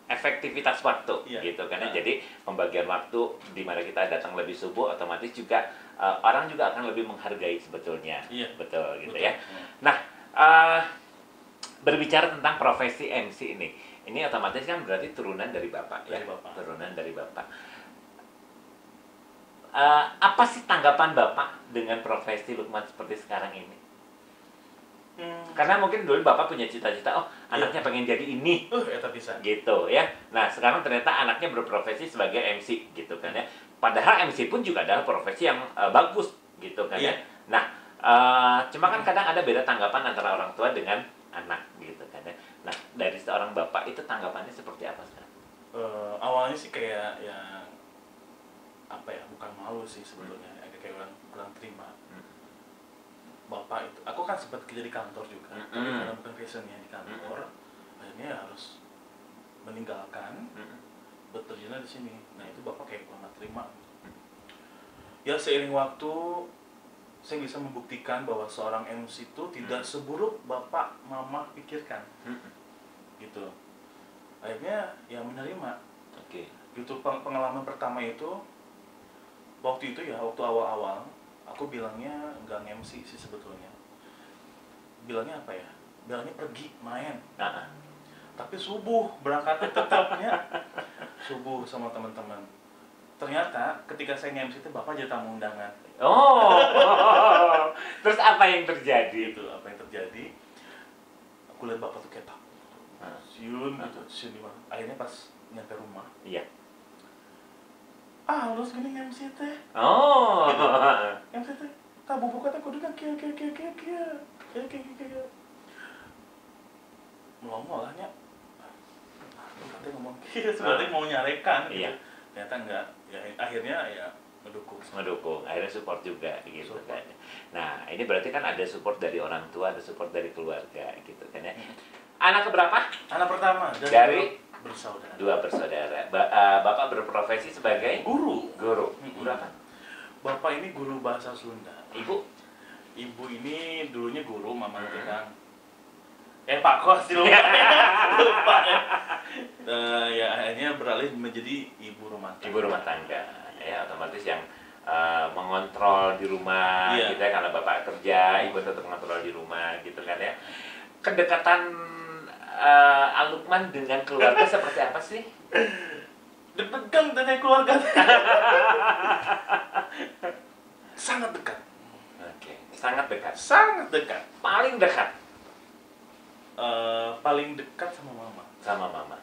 efektivitas waktu Iya. gitu kan ya. Jadi pembagian waktu di mana kita datang lebih subuh otomatis juga orang juga akan lebih menghargai sebetulnya. Iya. Betul gitu Betul. ya. Nah, berbicara tentang profesi MC ini otomatis kan berarti turunan dari Bapak ya. Dari Bapak. Turunan dari Bapak. Apa sih tanggapan Bapak dengan profesi Lukman seperti sekarang ini? Karena mungkin dulu Bapak punya cita-cita, oh anaknya pengen jadi ini. Eta bisa. Gitu ya. Nah, sekarang ternyata anaknya berprofesi sebagai MC gitu kan ya. Padahal MC pun juga adalah profesi yang bagus gitu kan ya. Iya. Nah, cuma kan kadang ada beda tanggapan antara orang tua dengan anak gitu kan ya. Nah, dari seorang Bapak itu tanggapannya seperti apa sekarang? Awalnya sih kayak yang apa ya, bukan malu sih sebetulnya, agak kayak orang kurang terima. Bapak itu, aku kan sempat kerja di kantor juga, tapi karena bukan passionnya di kantor, akhirnya harus meninggalkan, bekerja di sini. Nah itu Bapak kayak kurang terima. Ya seiring waktu, saya bisa membuktikan bahwa seorang MC itu tidak seburuk Bapak Mama pikirkan, gitu. Akhirnya ya menerima. Oke. Gitu, pengalaman pertama itu waktu itu ya, waktu awal-awal aku bilangnya nggak MC sih sebetulnya. Bilangnya apa ya? Bilangnya pergi main. Tapi subuh berangkatnya tetapnya subuh sama teman-teman. Ternyata ketika saya MC itu Bapak jadi tamu undangan. Oh. Terus apa yang terjadi? Itu apa yang terjadi? Aku lihat Bapak tuh kayak takut. Siun gitu, siun di mana? Akhirnya pas nyampe rumah. Iya. Halus gini MC teh. Oh. MC teh. Tak bubuka teh kudu kia. Melongol lah nya. Katanya ngomong kia, sebenarnya mau nyarekan gitu. Iya. Ternyata enggak. Ya akhirnya ya mendukung. Akhirnya support juga gitu Support. kan. Nah, ini berarti kan ada support dari orang tua, ada support dari keluarga gitu kan ya. Anak keberapa? Anak pertama Dari bersaudara. 2 bersaudara. Bapak berprofesi sebagai Guru. guru. Guru apa? Bapak ini guru bahasa Sunda. Ibu? Ibu ini dulunya guru, mama tukang. Pak Kos lupa ya. Ya akhirnya beralih menjadi ibu rumah tangga. Ibu rumah tangga. Ya, otomatis yang mengontrol di rumah gitu ya, karena bapak kerja, ibu tetap mengontrol di rumah gitu kan ya. Kedekatan Lukman dengan keluarga seperti apa sih? Deg-degan dengan keluarga. Sangat dekat. Oke, sangat dekat. Sangat dekat. Paling dekat Paling dekat sama mama. sama mama.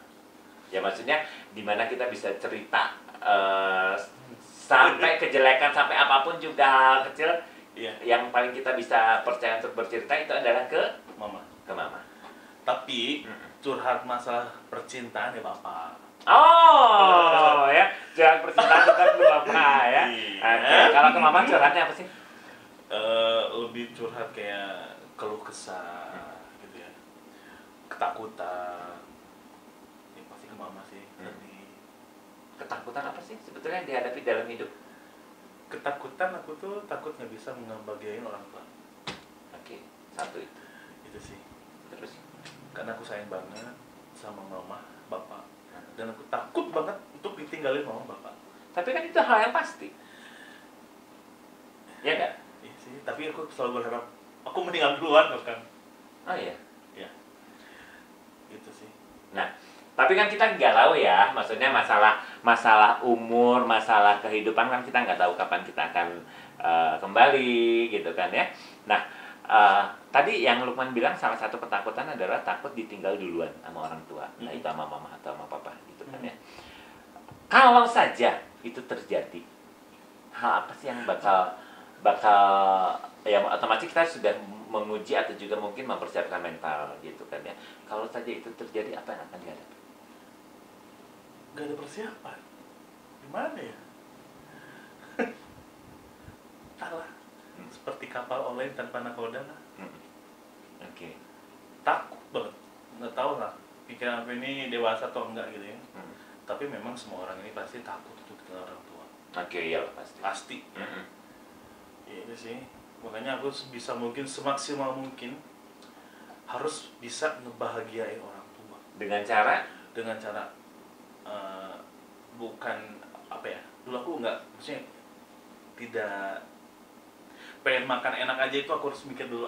Ya maksudnya dimana kita bisa cerita sampai kejelekan, sampai apapun juga hal kecil. Iya. Yang paling kita bisa percaya untuk bercerita itu adalah ke Mama. mama. Tapi curhat masalah percintaan ya bapak. Oh, ya, curhat percintaan tetap ke bapak ya. Iya. Oke, kalau ke mama curhatnya apa sih? Lebih curhat kayak keluh kesah gitu ya, ketakutan. Ya pasti ke mama sih. Ketakutan apa sih sebetulnya yang dihadapi dalam hidup? Ketakutan aku tuh takut nggak bisa ngebahagiain orang tua. Oke, satu itu. Itu sih. Terus? Karena aku sayang banget sama mama, bapak. Dan aku takut banget untuk ditinggalin mama, bapak. Tapi kan itu hal yang pasti. Ya nggak? Iya sih. Tapi aku selalu berharap aku meninggal duluan kan. Oh iya. Iya. Itu sih. Nah, tapi kan kita nggak tahu ya, maksudnya masalah umur, masalah kehidupan kan kita nggak tahu kapan kita akan kembali gitu kan ya. Nah, tadi yang Lukman bilang salah satu ketakutan adalah takut ditinggal duluan sama orang tua, nah itu sama mama atau sama papa gitu kan ya. Kalau saja itu terjadi, hal apa sih yang bakal ya otomatis kita sudah menguji atau juga mungkin mempersiapkan mental gitu kan ya. Kalau saja itu terjadi, apa yang akan dihadapi? Gak ada persiapan. Gimana ya? Salah. Seperti kapal oleng tanpa nakoda lah. Oke. Takut banget. Nggak tahu lah. Pikiran aku ini dewasa atau enggak gitu ya. Tapi memang semua orang ini pasti takut untuk tinggal orang tua. Oke, iya pasti. Pasti. Ya itu sih. Makanya aku sebisa mungkin, semaksimal mungkin harus bisa ngebahagiain orang tua. Dengan cara? Dengan cara bukan apa ya, dulu aku nggak, maksudnya tidak pengen makan enak aja itu aku harus mikir dulu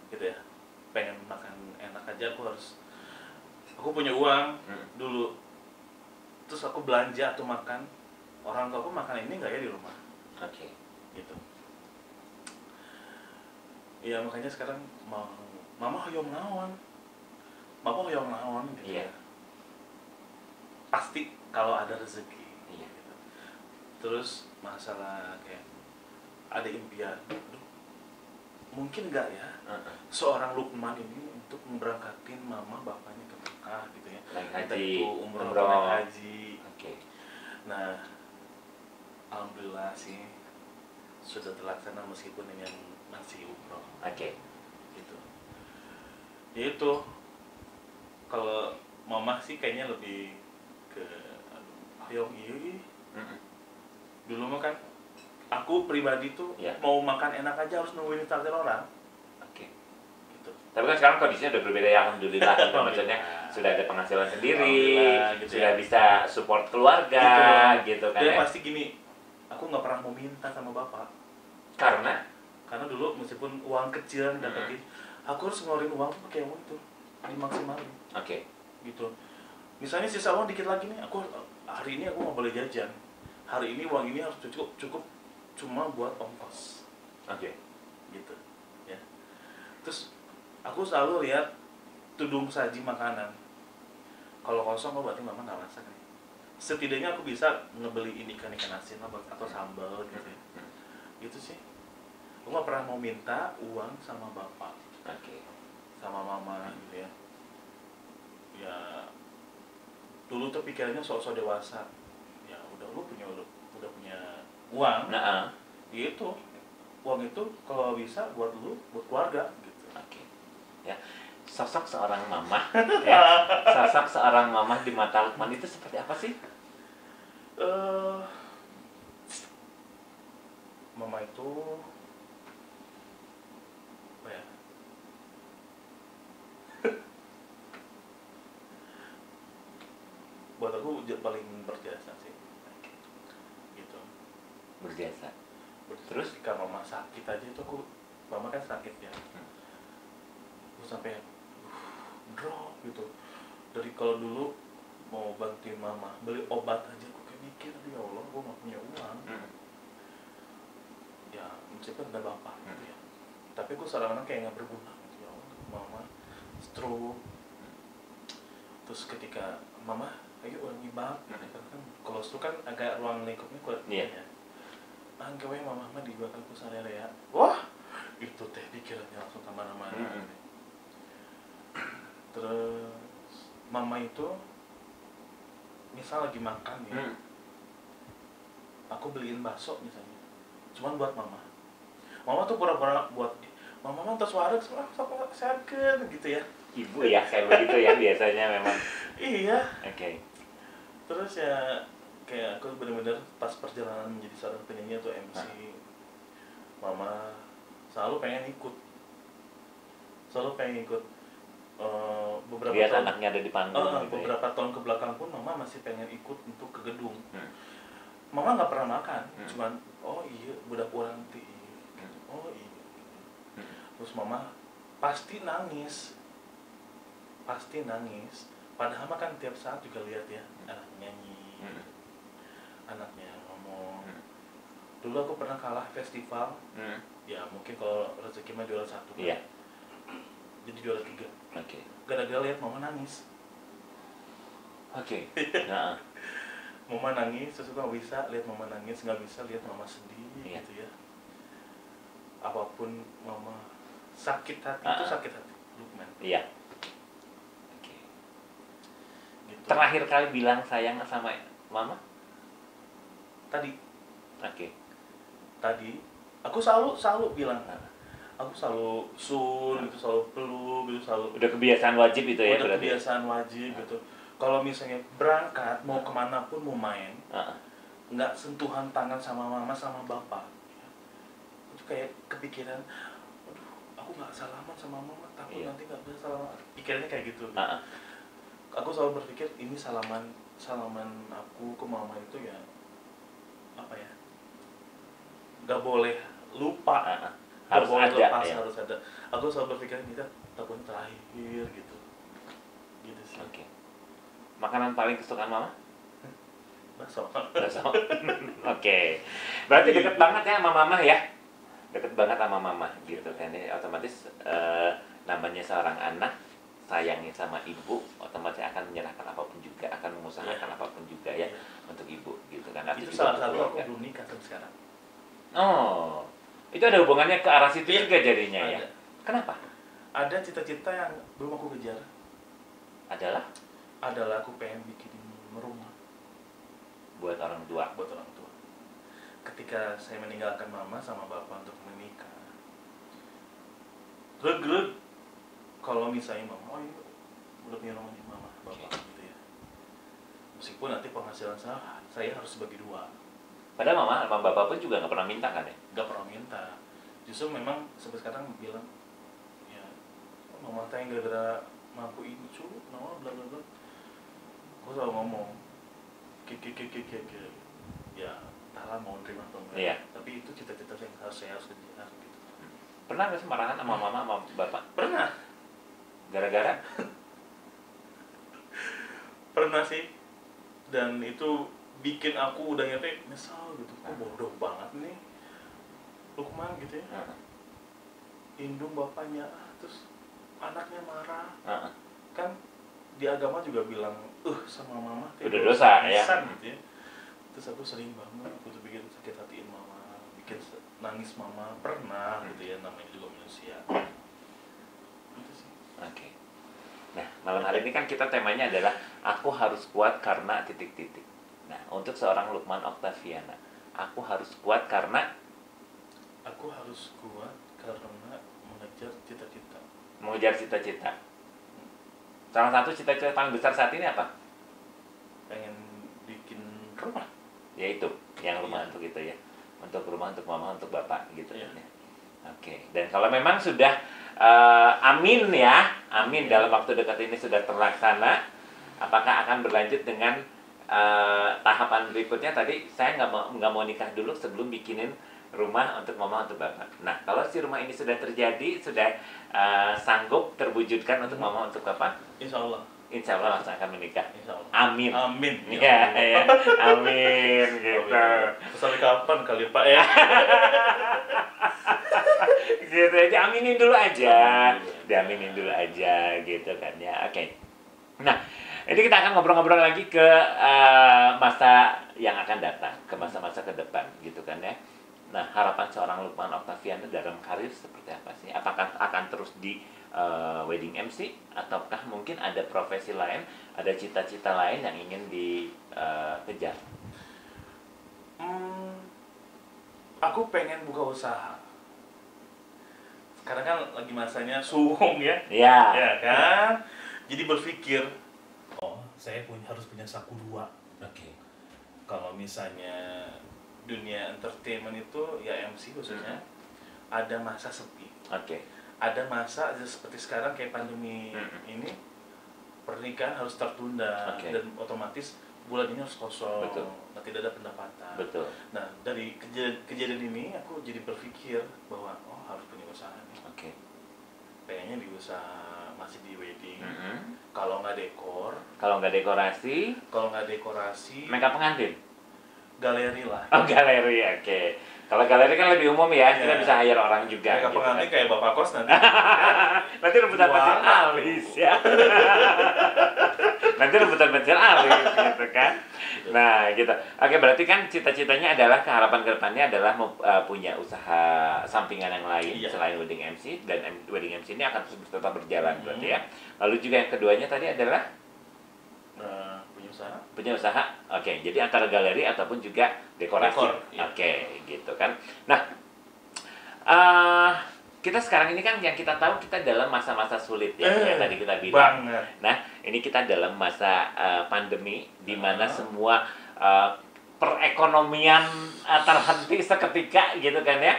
gitu ya. Pengen makan enak aja aku punya uang dulu, terus aku belanja atau makan, orang tua aku makan ini nggak ya di rumah. Oke. Gitu. Iya, makanya sekarang mama hoyong naon gitu ya. Pasti kalau ada rezeki. Iya. Gitu. Terus masalah kayak ada impian, mungkin nggak ya seorang Lukman ini untuk memberangkatin mama bapaknya ke Mekah gitu ya, naik haji, itu umroh naik haji. Oke. Nah, alhamdulillah sih sudah terlaksana meskipun ini yang masih umroh. Oke. Gitu. Ya itu, kalau mama sih kayaknya lebih ke ayo iya. Dulu mah kan aku pribadi tuh mau makan enak aja harus nungguin traktir orang. Oke. Gitu. Tapi kan sekarang kondisinya udah berbeda ya, alhamdulillah gitu. Maksudnya sudah ada penghasilan sendiri, gitu sudah bisa support keluarga gitu kan. Dia pasti gini, aku nggak pernah mau minta sama bapak. Karena dulu meskipun uang kecil yang dapetin, aku harus ngeluarin uang tuh pakai uang itu dimaksimalin. Oke. Gitu. Misalnya sisa uang dikit lagi nih, aku hari ini aku nggak boleh jajan. Hari ini uang ini harus cukup cuma buat ongkos. Oke. Gitu. Ya. Terus aku selalu lihat tudung saji makanan. Kalau kosong berarti mama nggak masak nih. Setidaknya aku bisa ngebeliin ikan asin atau sambal gitu ya. Gitu sih. Aku nggak pernah mau minta uang sama bapak. Oke. Sama mama gitu ya. Ya dulu tuh pikirannya sok-sok dewasa. Ya udah udah punya uang. Nah, Gitu. Uang itu kalau bisa buat buat keluarga gitu. Oke. Ya. Sosok seorang mama ya. Sosok seorang mama di mata Lukman itu seperti apa sih? Mama itu apa ya? Buat aku paling berjasa sih. Gitu. Berjasa. Terus ketika mama sakit aja itu mama kan sakit ya. Aku sampai drop gitu. Dari kalau dulu mau bantuin mama beli obat aja aku kayak mikir, ya Allah, gue gak punya uang. Ya meskipun ada bapak gitu ya, tapi gue kadang-kadang kayak gak berguna gitu. Ya Allah, mama stroke. Terus ketika mama ayo orang ibab gitu kan, kalau stroke kan agak ruang lingkupnya kuat ya. Anggawe mama mah di bakal ku sadar ya. Wah, itu teh pikirannya langsung tambah-tambah. Terus mama itu misal lagi makan ya, aku beliin bakso misalnya, cuman buat mama tuh pura-pura buat mama mah terus warak sampai sakit gitu ya. Ibu ya kayak begitu ya biasanya memang. Iya. Oke. Terus ya kayak aku bener-bener pas perjalanan menjadi seorang penyanyi atau MC, mama selalu pengen ikut beberapa Lihat tahun, anaknya ada di panggung gitu beberapa tahun ke belakang pun mama masih pengen ikut untuk ke gedung. Mama nggak pernah makan, cuman oh iya budak orang ti gitu. Oh iya. Terus mama pasti nangis, padahal kan tiap saat juga lihat ya anak nyanyi, anaknya ngomong. Dulu aku pernah kalah festival. Ya mungkin kalau rezeki mah juara 1 kan. Iya. Jadi juara 3. Oke. Gara-gara lihat mama nangis. Oke. Heeh. Mama nangis, terus aku nggak bisa lihat mama nangis, nggak bisa lihat mama sedih, Iya. gitu ya. Apapun mama sakit hati itu sakit hati, Lukman. Iya. Oke. Gitu. Terakhir kali bilang sayang sama mama? Tadi Oke. aku selalu bilang, aku selalu gitu, selalu peluk gitu, selalu. Udah kebiasaan wajib itu ya Udah berarti. kebiasaan wajib gitu. Kalau misalnya berangkat mau kemana pun mau main, nggak sentuhan tangan sama mama sama bapak, itu kayak kepikiran, aduh aku nggak salaman sama mama, takut nanti nggak bisa salaman. Pikirannya kayak gitu. Aku selalu berpikir ini salaman aku ke mama itu ya apa ya, nggak boleh lupa, Harus boleh ada, lepas, ya. harus ada. Aku selalu berpikir ini takut terakhir gitu sih. Oke. Makanan paling kesukaan mama? Bakso. Oke. Berarti deket banget ya sama mama ya? Deket banget sama mama gitu kan ya. Otomatis namanya seorang anak sayangin sama ibu, otomatis akan menyerahkan apapun juga, akan mengusahakan apapun juga ya untuk ibu gitu kan. Itu salah satu aku belum nikah sampai sekarang. Oh, itu ada hubungannya ke arah situ juga jadinya ya? Kenapa? Ada cita-cita yang belum aku kejar. Adalah Aku pengen bikin rumah buat orang tua. Ketika saya meninggalkan mama sama bapak untuk menikah, greg kalau misalnya mama, ini udah punya rumah nih mama, bapak gitu ya. Meskipun nanti penghasilan saya harus bagi 2. Padahal mama sama bapak pun juga nggak pernah minta kan ya? Nggak pernah minta. Justru memang sampai sekarang bilang, ya mama tanya gara-gara mampu ini mama bla bla bla. Aku selalu ngomong, ya entahlah mau terima atau enggak. Iya. Tapi itu cita-cita yang saya harus kejar gitu. Pernah nggak sih marahan sama mama sama bapak? Pernah. Gara-gara? Pernah sih. Dan itu bikin aku udah nyesal gitu. Kok bodoh banget nih Lukman gitu ya. Indung bapaknya, terus anaknya marah. Kan di agama juga bilang sama mama udah dosa ya gitu ya. Terus aku sering banget aku tuh bikin sakit hatiin mama, bikin nangis mama, pernah gitu ya, namanya juga manusia gitu sih. Oke. Nah, malam hari ini kan kita temanya adalah aku harus kuat karena titik-titik. Nah, untuk seorang Lukman Oktaviana, aku harus kuat karena mengejar cita-cita. Mengejar cita-cita. Salah satu cita-cita paling besar saat ini apa? Pengen bikin rumah. Ya itu, yang rumah untuk itu ya. Untuk rumah, untuk mama, untuk bapak gitu ya. Oke. Dan kalau memang sudah amin ya, amin dalam waktu dekat ini sudah terlaksana, apakah akan berlanjut dengan tahapan berikutnya? Tadi saya nggak mau nikah dulu sebelum bikinin rumah untuk mama, untuk bapak. Nah, kalau si rumah ini sudah terjadi, sudah sanggup terwujudkan untuk mama, untuk bapak, Insya Allah langsung akan menikah. Amin. Amin. Ya, amin gitu. Sampai kapan kali Pak ya? Gitu aja, aminin dulu aja. Diaminin dulu aja gitu kan ya. Oke. Nah, ini kita akan ngobrol-ngobrol lagi ke masa yang akan datang, ke masa-masa ke depan gitu kan ya. Nah, harapan seorang Lukman Oktaviana dalam karir seperti apa sih? Apakah akan terus di wedding MC, ataukah mungkin ada profesi lain, ada cita-cita lain yang ingin dikejar? Aku pengen buka usaha. Sekarang kan lagi masanya suhung ya. Iya. Ya kan? Jadi berpikir, saya harus punya saku 2. Oke. Kalau misalnya dunia entertainment itu ya MC khususnya, ada masa sepi. Oke. Ada masa seperti sekarang kayak pandemi ini, pernikahan harus tertunda dan otomatis bulan ini harus kosong. Betul. Nah, tidak ada pendapatan. Betul. Nah, dari kejadian ini aku jadi berpikir bahwa harus punya usaha nih. Oke. Pengennya di usaha masih di wedding. Kalau nggak dekor. Kalau nggak dekorasi. Kalau nggak dekorasi. Makeup pengantin. galeri lah. Oh, galeri, oke. Kalau galeri kan lebih umum ya, kita Iya. bisa hire orang juga. Kayak gitu pengantin kan. kayak bapak kos nanti. Nanti rebutan pensil alis ya. Nanti rebutan pensil alis gitu kan. Nah gitu. Oke, berarti kan cita-citanya adalah harapan ke depannya adalah punya usaha sampingan yang lain Iya. selain wedding MC, dan wedding MC ini akan terus tetap berjalan berarti ya. Lalu juga yang keduanya tadi adalah Punya usaha. punya usaha. Oke, jadi antara galeri ataupun juga dekorasi. Dekor, iya. Oke, gitu kan. Nah, eh kita sekarang ini kan yang kita tahu kita dalam masa-masa sulit ya, yang tadi kita bilang. Banget. Nah, ini kita dalam masa pandemi di mana semua perekonomian terhenti seketika gitu kan ya.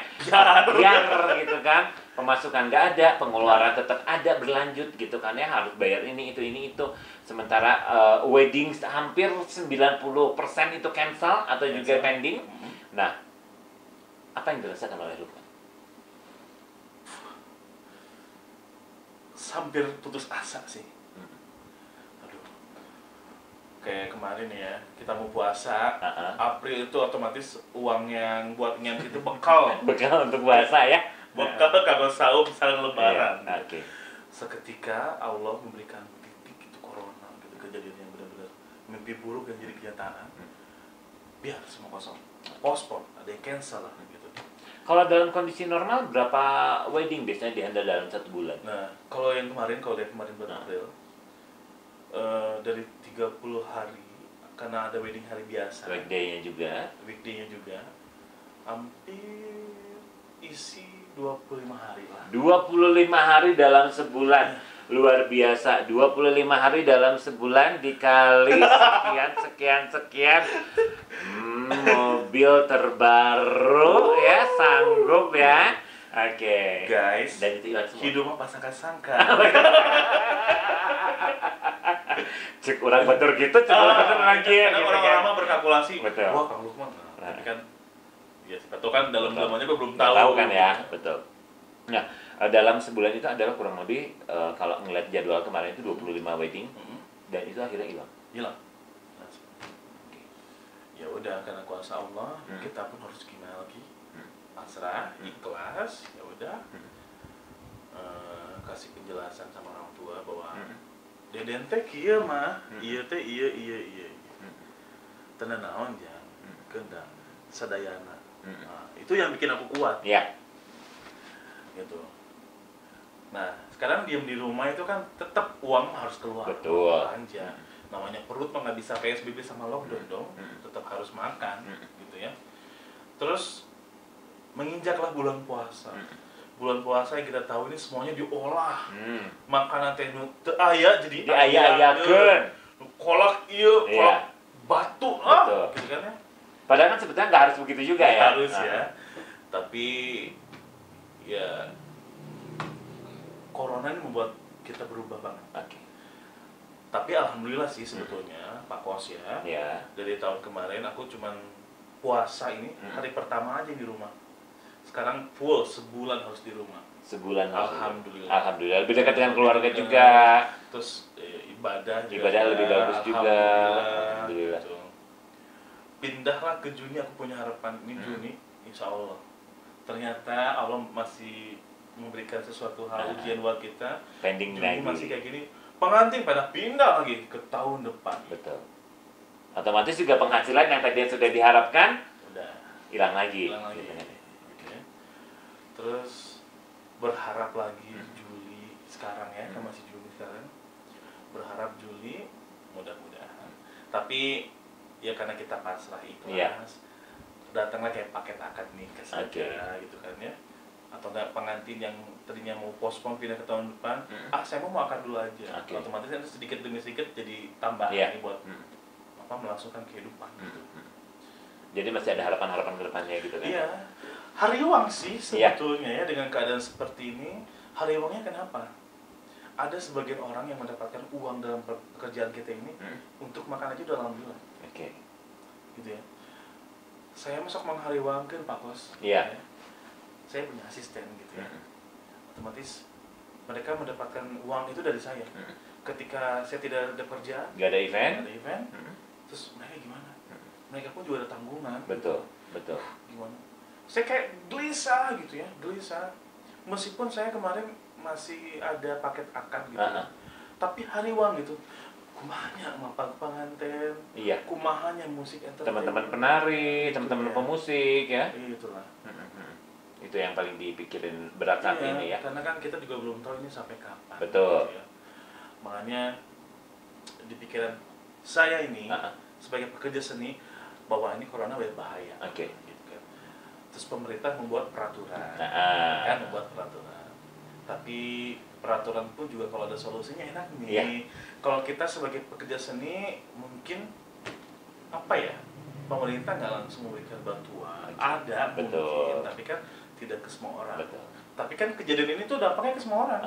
Biar gitu kan. Pemasukan nggak ada, pengeluaran tetap ada, berlanjut gitu kan ya, harus bayar ini itu. Sementara wedding hampir 90% itu cancel atau juga pending. Nah, apa yang dirasakan oleh Lukman? Hampir putus asa sih. Aduh. Kayak kemarin ya, kita mau puasa, April itu otomatis uang yang buat ngemsi itu bekal. Bekal untuk puasa ya. Bekal kalau sahur misalnya lebaran. Iya, oke. Seketika Allah memberikan titik itu corona gitu, kejadian yang benar-benar mimpi buruk yang jadi kenyataan. Biar semua kosong, postpone, ada yang cancel lah gitu. Kalau dalam kondisi normal berapa wedding biasanya dihandle dalam 1 bulan? Nah, kalau yang kemarin, kalau dari kemarin bulan April, dari 30 hari karena ada wedding hari biasa, Weekday-nya juga. weekday-nya juga, hampir isi 25 hari lah. 25 hari dalam sebulan. Luar biasa. 25 hari dalam sebulan dikali sekian. Mobil terbaru ya, sanggup ya. Oke. Guys, Dan itu hilang semua. hidup mah pas sangka-sangka. Cek orang batur gitu, cek orang batur lagi Karena gitu orang-orang kan. mah berkalkulasi. Betul. Wah, Kang Lukman. Tapi kan, ya siapa tahu kan dalam zamannya gue belum Nggak tahu. tahu kan ya, betul. Nah, dalam sebulan itu adalah kurang lebih kalau ngeliat jadwal kemarin itu 25 wedding dan itu akhirnya hilang. Hilang. Ya udah, karena kuasa Allah, kita pun harus gimana lagi? Pasrah, ikhlas, ya udah. Kasih penjelasan sama orang tua bahwa deden teh kieu mah, ieu teh iya. Tenan naon jang, keundan sadayana. Nah, itu yang bikin aku kuat. Iya. Gitu. Nah, sekarang diem di rumah itu kan tetap uang harus keluar. Betul. Belanja. Namanya perut mah nggak bisa PSBB sama lockdown dong. Tetap harus makan, gitu ya. Terus menginjaklah bulan puasa. Bulan puasa yang kita tahu ini semuanya diolah. Makanan teh nu teu aya jadi Diaya-ayakeun. Kolak ieu, Iya. kolak batu gitu kan ya. Padahal kan sebetulnya nggak harus begitu juga ya. Harus ya. Tapi ya corona ini membuat kita berubah banget. Oke. Tapi alhamdulillah sih sebetulnya Pak Kos ya. Ya. Dari tahun kemarin aku cuman puasa ini hari pertama aja di rumah. Sekarang full sebulan harus di rumah. Sebulan harus. Alhamdulillah. Alhamdulillah. Lebih dekat dengan keluarga juga. Terus ibadah Lebih bagus juga. Alhamdulillah. Gitu. Pindahlah ke Juni, aku punya harapan ini Juni, insya Allah. Ternyata Allah masih memberikan sesuatu hal ujian buat kita. Pending Juni lagi. masih kayak gini. Pengantin pada pindah lagi ke tahun depan. Betul. Otomatis juga penghasilan yang tadi sudah diharapkan Udah hilang lagi. hilang lagi. Gitu kan. Oke. Terus berharap lagi Juli sekarang ya, kan masih Juli sekarang. Berharap Juli mudah-mudahan. Tapi ya karena kita pasrah ikhlas, Iya. datanglah kayak paket akad nikah saja gitu kan ya. Atau enggak pengantin yang tadinya mau postpone pindah ke tahun depan, saya mau akad dulu aja. Otomatis kan sedikit demi sedikit jadi tambahan nih buat melangsungkan kehidupan gitu. Jadi masih ada harapan-harapan ke depannya gitu kan. Iya. Hariwang sih sebetulnya ya dengan keadaan seperti ini. Hariwangnya kenapa? Ada sebagian orang yang mendapatkan uang dalam pekerjaan kita ini untuk makan aja udah alhamdulillah. Oke. Gitu ya. Saya masuk menghariwangkan Pak Kos. Iya. Ya. Saya punya asisten gitu ya. Otomatis mereka mendapatkan uang itu dari saya. Ketika saya tidak ada kerja, Gak ada event? terus mereka gimana? mereka pun juga ada tanggungan. Betul, betul. Gimana? Saya kayak gelisah gitu ya, gelisah. Meskipun saya kemarin masih ada paket akad gitu ya. Tapi hariwang gitu. Kumahanya mapak pengantin. Iya. Kumahanya musik entertainment. Teman-teman penari, teman-teman pemusik ya. Itulah. Itu yang paling dipikirin berat saat ini ya. Karena kan kita juga belum tahu ini sampai kapan. Betul. Gitu ya. Makanya di pikiran saya ini sebagai pekerja seni bahwa ini corona berbahaya. Oke. Gitu kan. Terus pemerintah membuat peraturan, kan membuat peraturan. Tapi peraturan pun juga kalau ada solusinya enak nih. Iya. Kalau kita sebagai pekerja seni mungkin apa ya, pemerintah nggak langsung memberikan bantuan. Ada mungkin, tapi kan tidak ke semua orang. Betul. Tapi kan kejadian ini tuh dampaknya ke semua orang.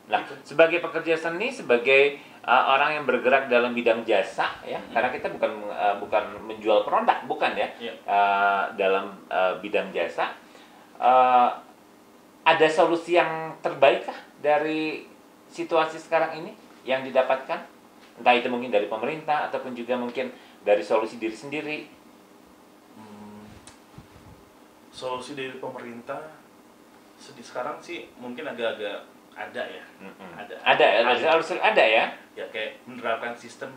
Nah, sebagai pekerja seni, sebagai orang yang bergerak dalam bidang jasa, ya, karena kita bukan menjual produk, bukan ya, dalam bidang jasa, ada solusi yang terbaik kah dari situasi sekarang ini yang didapatkan? Entah itu mungkin dari pemerintah ataupun juga mungkin dari solusi diri sendiri. Solusi dari pemerintah sekarang sih mungkin agak-agak ada ya. Ada ya. Ya kayak menerapkan sistem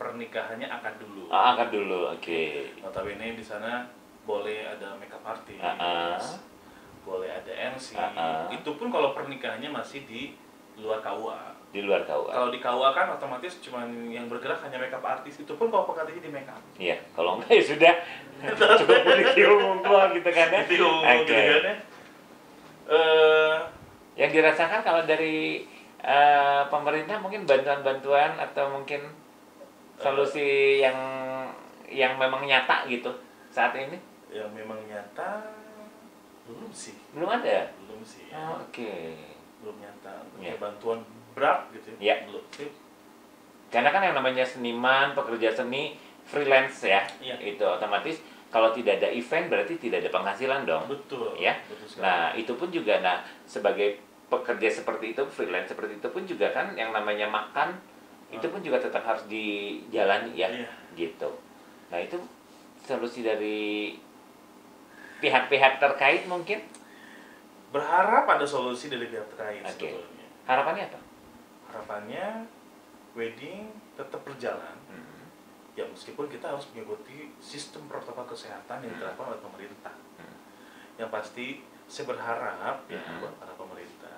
pernikahannya akad dulu. Akad dulu, oke. Notabene di sana boleh ada makeup artist, boleh ada MC. Itu pun kalau pernikahannya masih di luar KUA. Di luar KUA. Kalau di KUA kan otomatis cuma yang bergerak hanya makeup artist. Itu pun kalau pengantinnya di makeup. Iya, kalau enggak ya sudah cukup di umum gitu kan ya. Di umum gitu kan ya. Yang dirasakan kalau dari pemerintah mungkin bantuan-bantuan atau mungkin solusi yang memang nyata gitu saat ini? Yang memang nyata belum sih. Belum ada? Belum sih. Ya. Oke. Belum nyata. Ya. Bantuan berat gitu ya. Belum sih. Karena kan yang namanya seniman, pekerja seni, freelance ya. Itu otomatis kalau tidak ada event berarti tidak ada penghasilan dong. Betul. Ya. Betul nah, itu pun juga sebagai pekerja seperti itu, freelance seperti itu pun juga kan yang namanya makan itu pun juga tetap harus dijalani ya. Gitu. Nah, itu solusi dari pihak-pihak terkait mungkin berharap ada solusi dari pihak terkait sebetulnya. Harapannya apa? Harapannya wedding tetap berjalan. Ya meskipun kita harus mengikuti sistem protokol kesehatan yang diterapkan oleh pemerintah. Yang pasti saya berharap ya buat para pemerintah.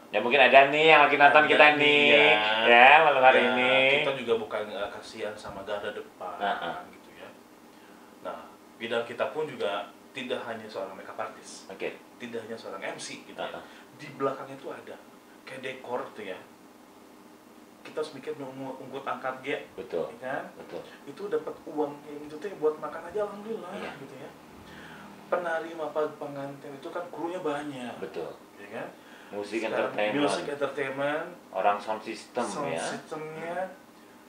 Ya mungkin ada nih yang lagi nonton kita nih ya malam hari ini. Kita juga bukan kasihan sama garda depan gitu ya. Nah, bidang kita pun juga tidak hanya seorang makeup artist. Tidak hanya seorang MC gitu ya. Di belakangnya itu ada kayak dekor tuh ya. Kita harus mikir ungkut angkat G. Betul. Ya kan? Betul. Itu dapat uang yang itu tuh buat makan aja alhamdulillah gitu ya. Penari mapak pengantin itu kan krunya banyak. Betul. Ya kan? Musik entertainment. Orang sound system ya. Sound systemnya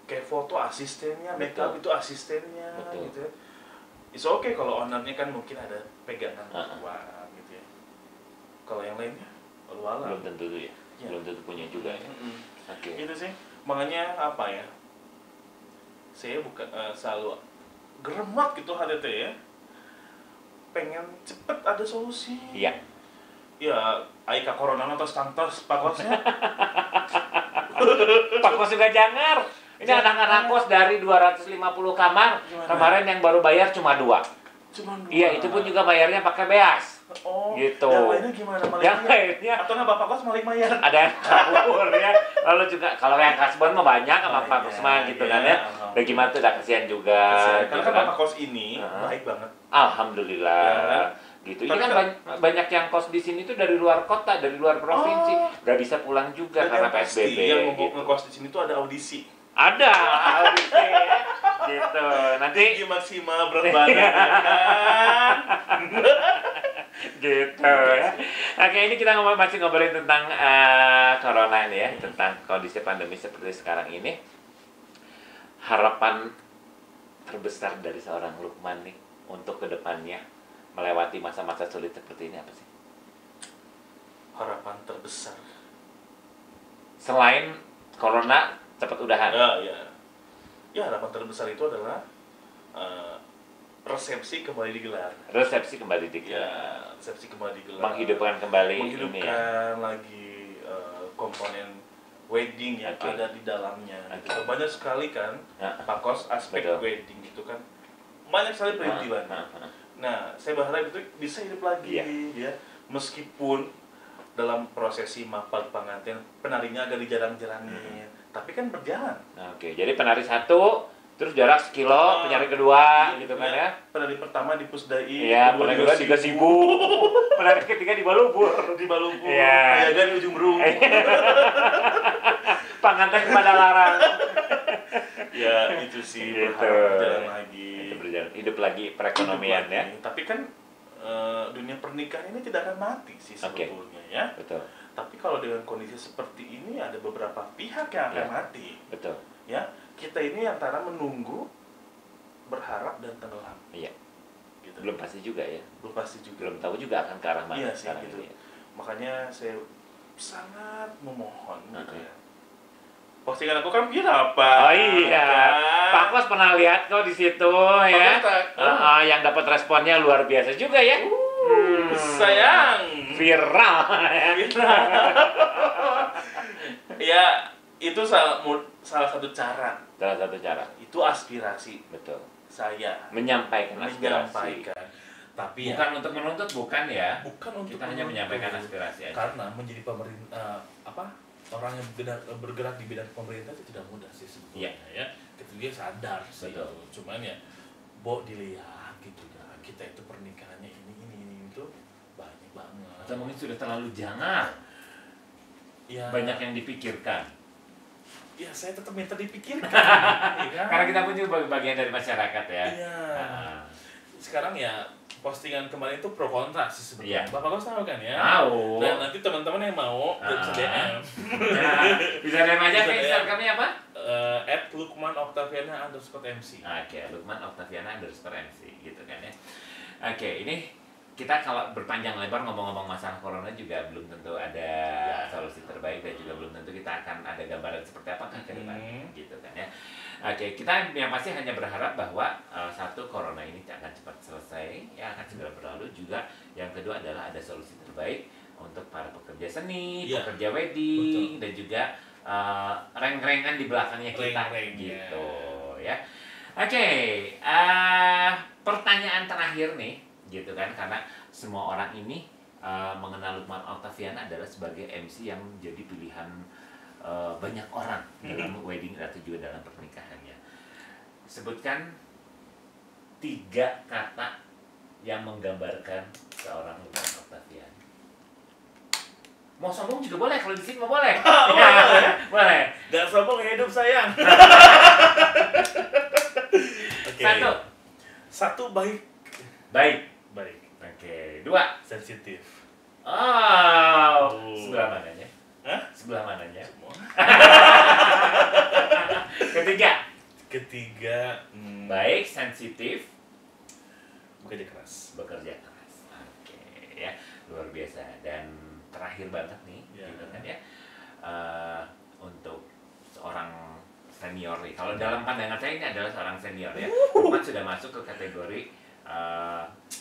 kayak foto asistennya, makeup itu asistennya gitu ya. It's okay kalau ownernya kan mungkin ada pegangan uang gitu ya. Kalau yang lainnya belum tentu tuh ya. Belum tentu punya juga ya. Itu sih. Makanya apa ya? Saya bukan selalu geremat gitu HDT ya. Pengen cepet ada solusi. Iya. Ya, Aika Corona nontos tantos Pak Kosnya. Pak Kos juga jangar. Ini anak-anak kos dari 250 kamar. Kemarin yang baru bayar cuma 2. Iya, itu pun juga bayarnya pakai beas. Gitu. Yang lainnya gimana? Yang lainnya atau nggak Bapak Kos maling bayar? Ada yang kabur ya. Lalu juga kalau yang kasbon mah banyak sama Pak Kos mah gitu kan ya. Bagaimana tuh udah kasihan juga. Karena kan Bapak Kos ini baik banget. Alhamdulillah. Gitu. Ini kan banyak yang kos di sini tuh dari luar kota, dari luar provinsi, nggak bisa pulang juga karena PSBB. Yang ngekos di sini tuh ada audisi. Ada audisi, gitu. Nanti tinggi maksimal berat badan kan. Gitu ya. Oke, ini kita masih ngobrolin tentang corona ini ya, tentang kondisi pandemi seperti sekarang ini. Harapan terbesar dari seorang Lukman nih untuk kedepannya melewati masa-masa sulit seperti ini apa sih? Harapan terbesar selain corona cepat udahan. Ya harapan terbesar itu adalah resepsi kembali digelar. Resepsi kembali Ya, digelar. resepsi kembali digelar. Menghidupkan kembali ini ya. Menghidupkan lagi komponen wedding yang ada di dalamnya. Gitu. Banyak sekali kan, Pak Kos, aspek wedding itu kan banyak sekali perintilannya. Nah, saya berharap itu bisa hidup lagi, ya. Meskipun dalam prosesi mapal pengantin penarinya agak dijarang-jarangin, tapi kan berjalan. Oke, jadi penari satu, terus jarak sekilo, penari kedua, gitu kan ya? Penari pertama di Pusdai, iya, penari kedua di Gasibu, penari ketiga di Balubur. Di Balubur, iya. Ayagan di ujung Berung. Pengantin kepada larang. Ya, itu sih gitu. berjalan lagi. Itu berjalan, hidup lagi perekonomian ya. Tapi kan dunia pernikahan ini tidak akan mati sih sebetulnya ya. Betul. Tapi kalau dengan kondisi seperti ini ada beberapa pihak yang akan mati. Betul. Ya, kita ini antara menunggu, berharap dan tenggelam. Iya. Gitu. Belum pasti juga ya. Belum pasti juga. Belum tahu juga akan ke arah mana iya sih, sekarang gitu. ini. Makanya saya sangat memohon gitu ya. Postingan aku kan viral, Pak. Oh iya, Pak Kos pernah lihat kok di situ ya. Yang dapat responnya luar biasa juga ya. Sayang. Viral. Viral. Ya, itu salah satu cara. Salah satu cara. Itu aspirasi. Betul. Saya menyampaikan aspirasi. Tapi bukan untuk menuntut, bukan ya. Bukan untuk kita hanya menyampaikan aspirasi aja. Karena menjadi pemerintah orang yang bergerak di bidang pemerintah itu tidak mudah sih sebetulnya ya. Kita juga sadar sih. Betul. Cuman ya, dilihat gitu ya. Kita itu pernikahannya ini itu banyak banget. Atau mungkin sudah terlalu jangan. Ya. Banyak yang dipikirkan. Ya, saya tetap minta dipikirkan. Ya. Karena kita pun juga bagian dari masyarakat ya. Iya. Sekarang ya postingan kemarin itu pro kontra sih sebetulnya. Bapak Kos tahu kan ya? Tahu. Dan nanti teman-teman yang mau bisa DM. Bisa DM aja ke Instagram kami apa? @lukmanoktaviana_mc. Oke, lukmanoktaviana_mc gitu kan ya. Oke, ini kita kalau berpanjang lebar ngomong-ngomong masalah corona juga belum tentu ada solusi terbaik dan juga belum tentu kita akan ada gambaran seperti apa ke depan gitu kan ya. Oke, kita yang pasti hanya berharap bahwa satu, corona ini akan cepat selesai, ya akan segera berlalu. Juga yang kedua adalah ada solusi terbaik untuk para pekerja seni, pekerja wedding, dan juga reng-rengan di belakangnya kita gitu ya. Oke, pertanyaan terakhir nih, gitu kan, karena semua orang ini mengenal Lukman Oktaviana adalah sebagai MC yang jadi pilihan banyak orang dalam wedding atau juga dalam pernikahannya. Sebutkan 3 kata yang menggambarkan seorang Lukman Oktaviana. Mau sombong juga boleh, kalau di sini mau boleh. Boleh. Gak sombong hidup sayang. Satu baik. Oke. 2 sensitif. Sebelah mananya? Sebelah mananya? Semua. Ketiga baik, sensitif, bekerja keras. Oke, ya, luar biasa. Dan terakhir banget nih, gitu kan ya, untuk seorang senior nih. Kalau dalam pandangan saya ini adalah seorang senior ya. Lukman sudah masuk ke kategori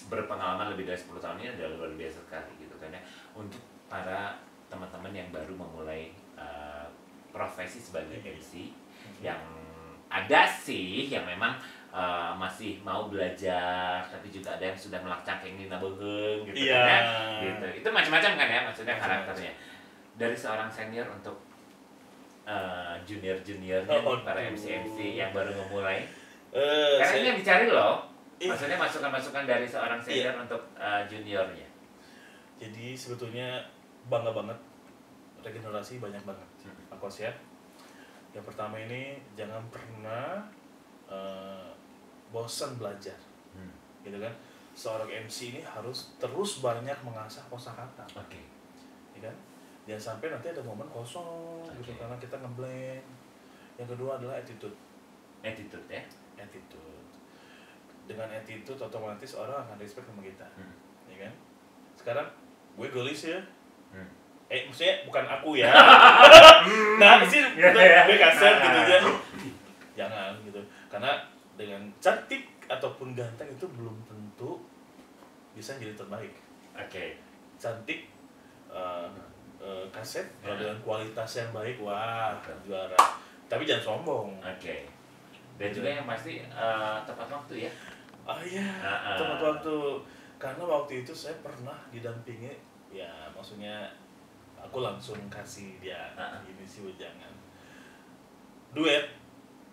berpengalaman lebih dari 10 tahun, ini adalah luar biasa sekali gitu kan ya. Untuk para teman-teman yang baru memulai profesi sebagai MC, yang ada sih yang memang masih mau belajar, tapi juga ada yang sudah melakcang ini nabeheung gitu kan ya. Gitu. Itu macam-macam kan ya, maksudnya karakternya. Dari seorang senior untuk junior-juniornya para MC-MC yang baru memulai. Karena ini yang dicari loh. Maksudnya masukan-masukan dari seorang senior untuk juniornya. Jadi sebetulnya bangga banget, regenerasi banyak banget, Pak Kos ya. Yang pertama ini jangan pernah bosan belajar, gitu kan. Seorang MC ini harus terus banyak mengasah kosakata. Oke. Ya kan? Jangan sampai nanti ada momen kosong, gitu, karena kita ngeblend. Yang kedua adalah attitude. Attitude ya. Attitude. Dengan attitude otomatis orang akan respect sama kita, ya kan. Sekarang gue gelis ya, maksudnya bukan aku ya. Nah sih gue kasar gitu ya. Jangan gitu, karena dengan cantik ataupun ganteng itu belum tentu bisa jadi terbaik. Cantik, kaset kalau dengan kualitas yang baik, wah juara. Tapi jangan sombong. Dan juga yang pasti tepat waktu ya. Tepat waktu. Karena waktu itu saya pernah didampingi, ya maksudnya aku langsung kasih dia ini sih jangan duet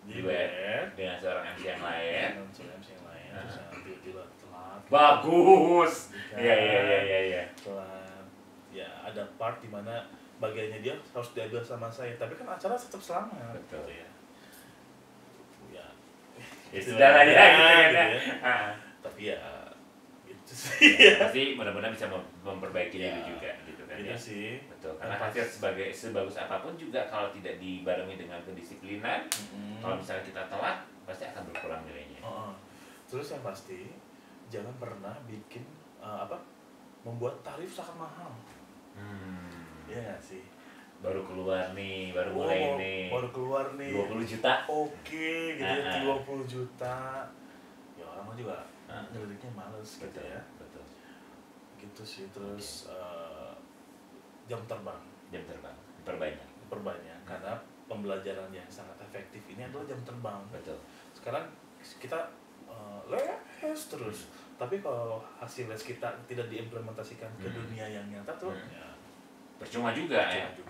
dengan seorang MC yang lain. Terus tiba-tiba telat. Bagus. Iya. Telat. Ya ada part di mana bagiannya dia harus diambil sama saya, tapi kan acara tetap selamat. Betul ya. Ya sudah lah ya, gitu ya. Tapi ya gitu sih. Pasti mudah-mudahan bisa memperbaiki diri juga gitu kan gitu ya. sih. Betul. Karena hasil sebagus apapun juga kalau tidak dibarengi dengan kedisiplinan, kalau misalnya kita telat pasti akan berkurang nilainya. Terus yang pasti jangan pernah bikin membuat tarif sangat mahal. Iya nggak sih? Baru keluar nih, baru mulai nih. Baru keluar nih. 20 juta. Oke, gitu ya, 20 juta. Ya orang juga ngeliriknya males gitu ya. Betul. Gitu sih, terus jam terbang diperbanyak karena pembelajaran yang sangat efektif ini adalah jam terbang. Betul. Sekarang kita les terus, tapi kalau hasil les kita tidak diimplementasikan ke dunia yang nyata tuh ya percuma juga ya. Gitu.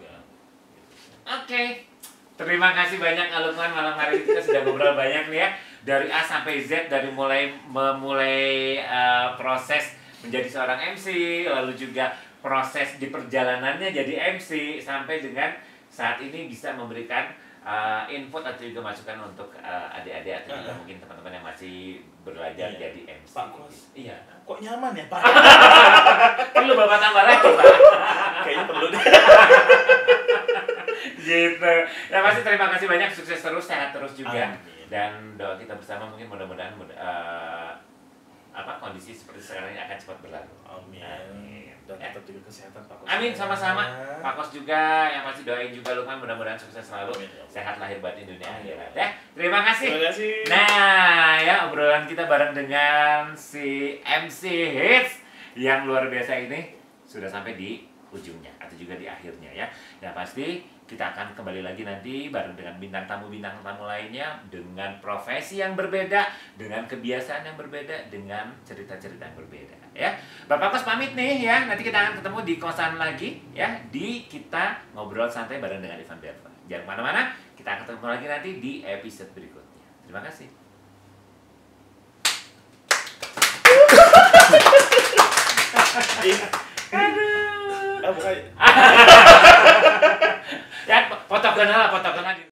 Terima kasih banyak Lukman, malam hari ini kita sudah ngobrol banyak nih ya, dari A sampai Z, dari memulai proses menjadi seorang MC, lalu juga proses di perjalanannya jadi MC, sampai dengan saat ini bisa memberikan input atau juga masukan untuk adik-adik atau juga mungkin teman-teman yang masih belajar jadi MC. Pak Kos, iya. Kok nyaman ya Pak? Perlu Bapak tambah lagi Pak? Kayaknya perlu deh. Gitu. Ya pasti terima kasih banyak, sukses terus, sehat terus juga. Amin. Dan doa kita bersama mungkin mudah-mudahan kondisi seperti sekarang ini akan cepat berlalu. Amin. Dan tetap juga kesehatan Pak Kos. Amin, sama-sama. Pak Kos juga yang pasti doain juga Lukman, mudah-mudahan sukses selalu. Amin. Sehat lahir batin dunia akhirat ya. Terima kasih. Terima kasih. Nah, ya obrolan kita bareng dengan si MC Hits yang luar biasa ini sudah sampai di ujungnya atau juga di akhirnya ya. Yang pasti kita akan kembali lagi nanti bareng dengan bintang tamu lainnya, dengan profesi yang berbeda, dengan kebiasaan yang berbeda, dengan cerita-cerita yang berbeda ya. Bapak Kos pamit nih ya, nanti kita akan ketemu di kosan lagi ya, di kita ngobrol santai bareng dengan Ivan Belva. Jangan kemana-mana, kita akan ketemu lagi nanti di episode berikutnya. Terima kasih. Bukan. Ya, foto kenal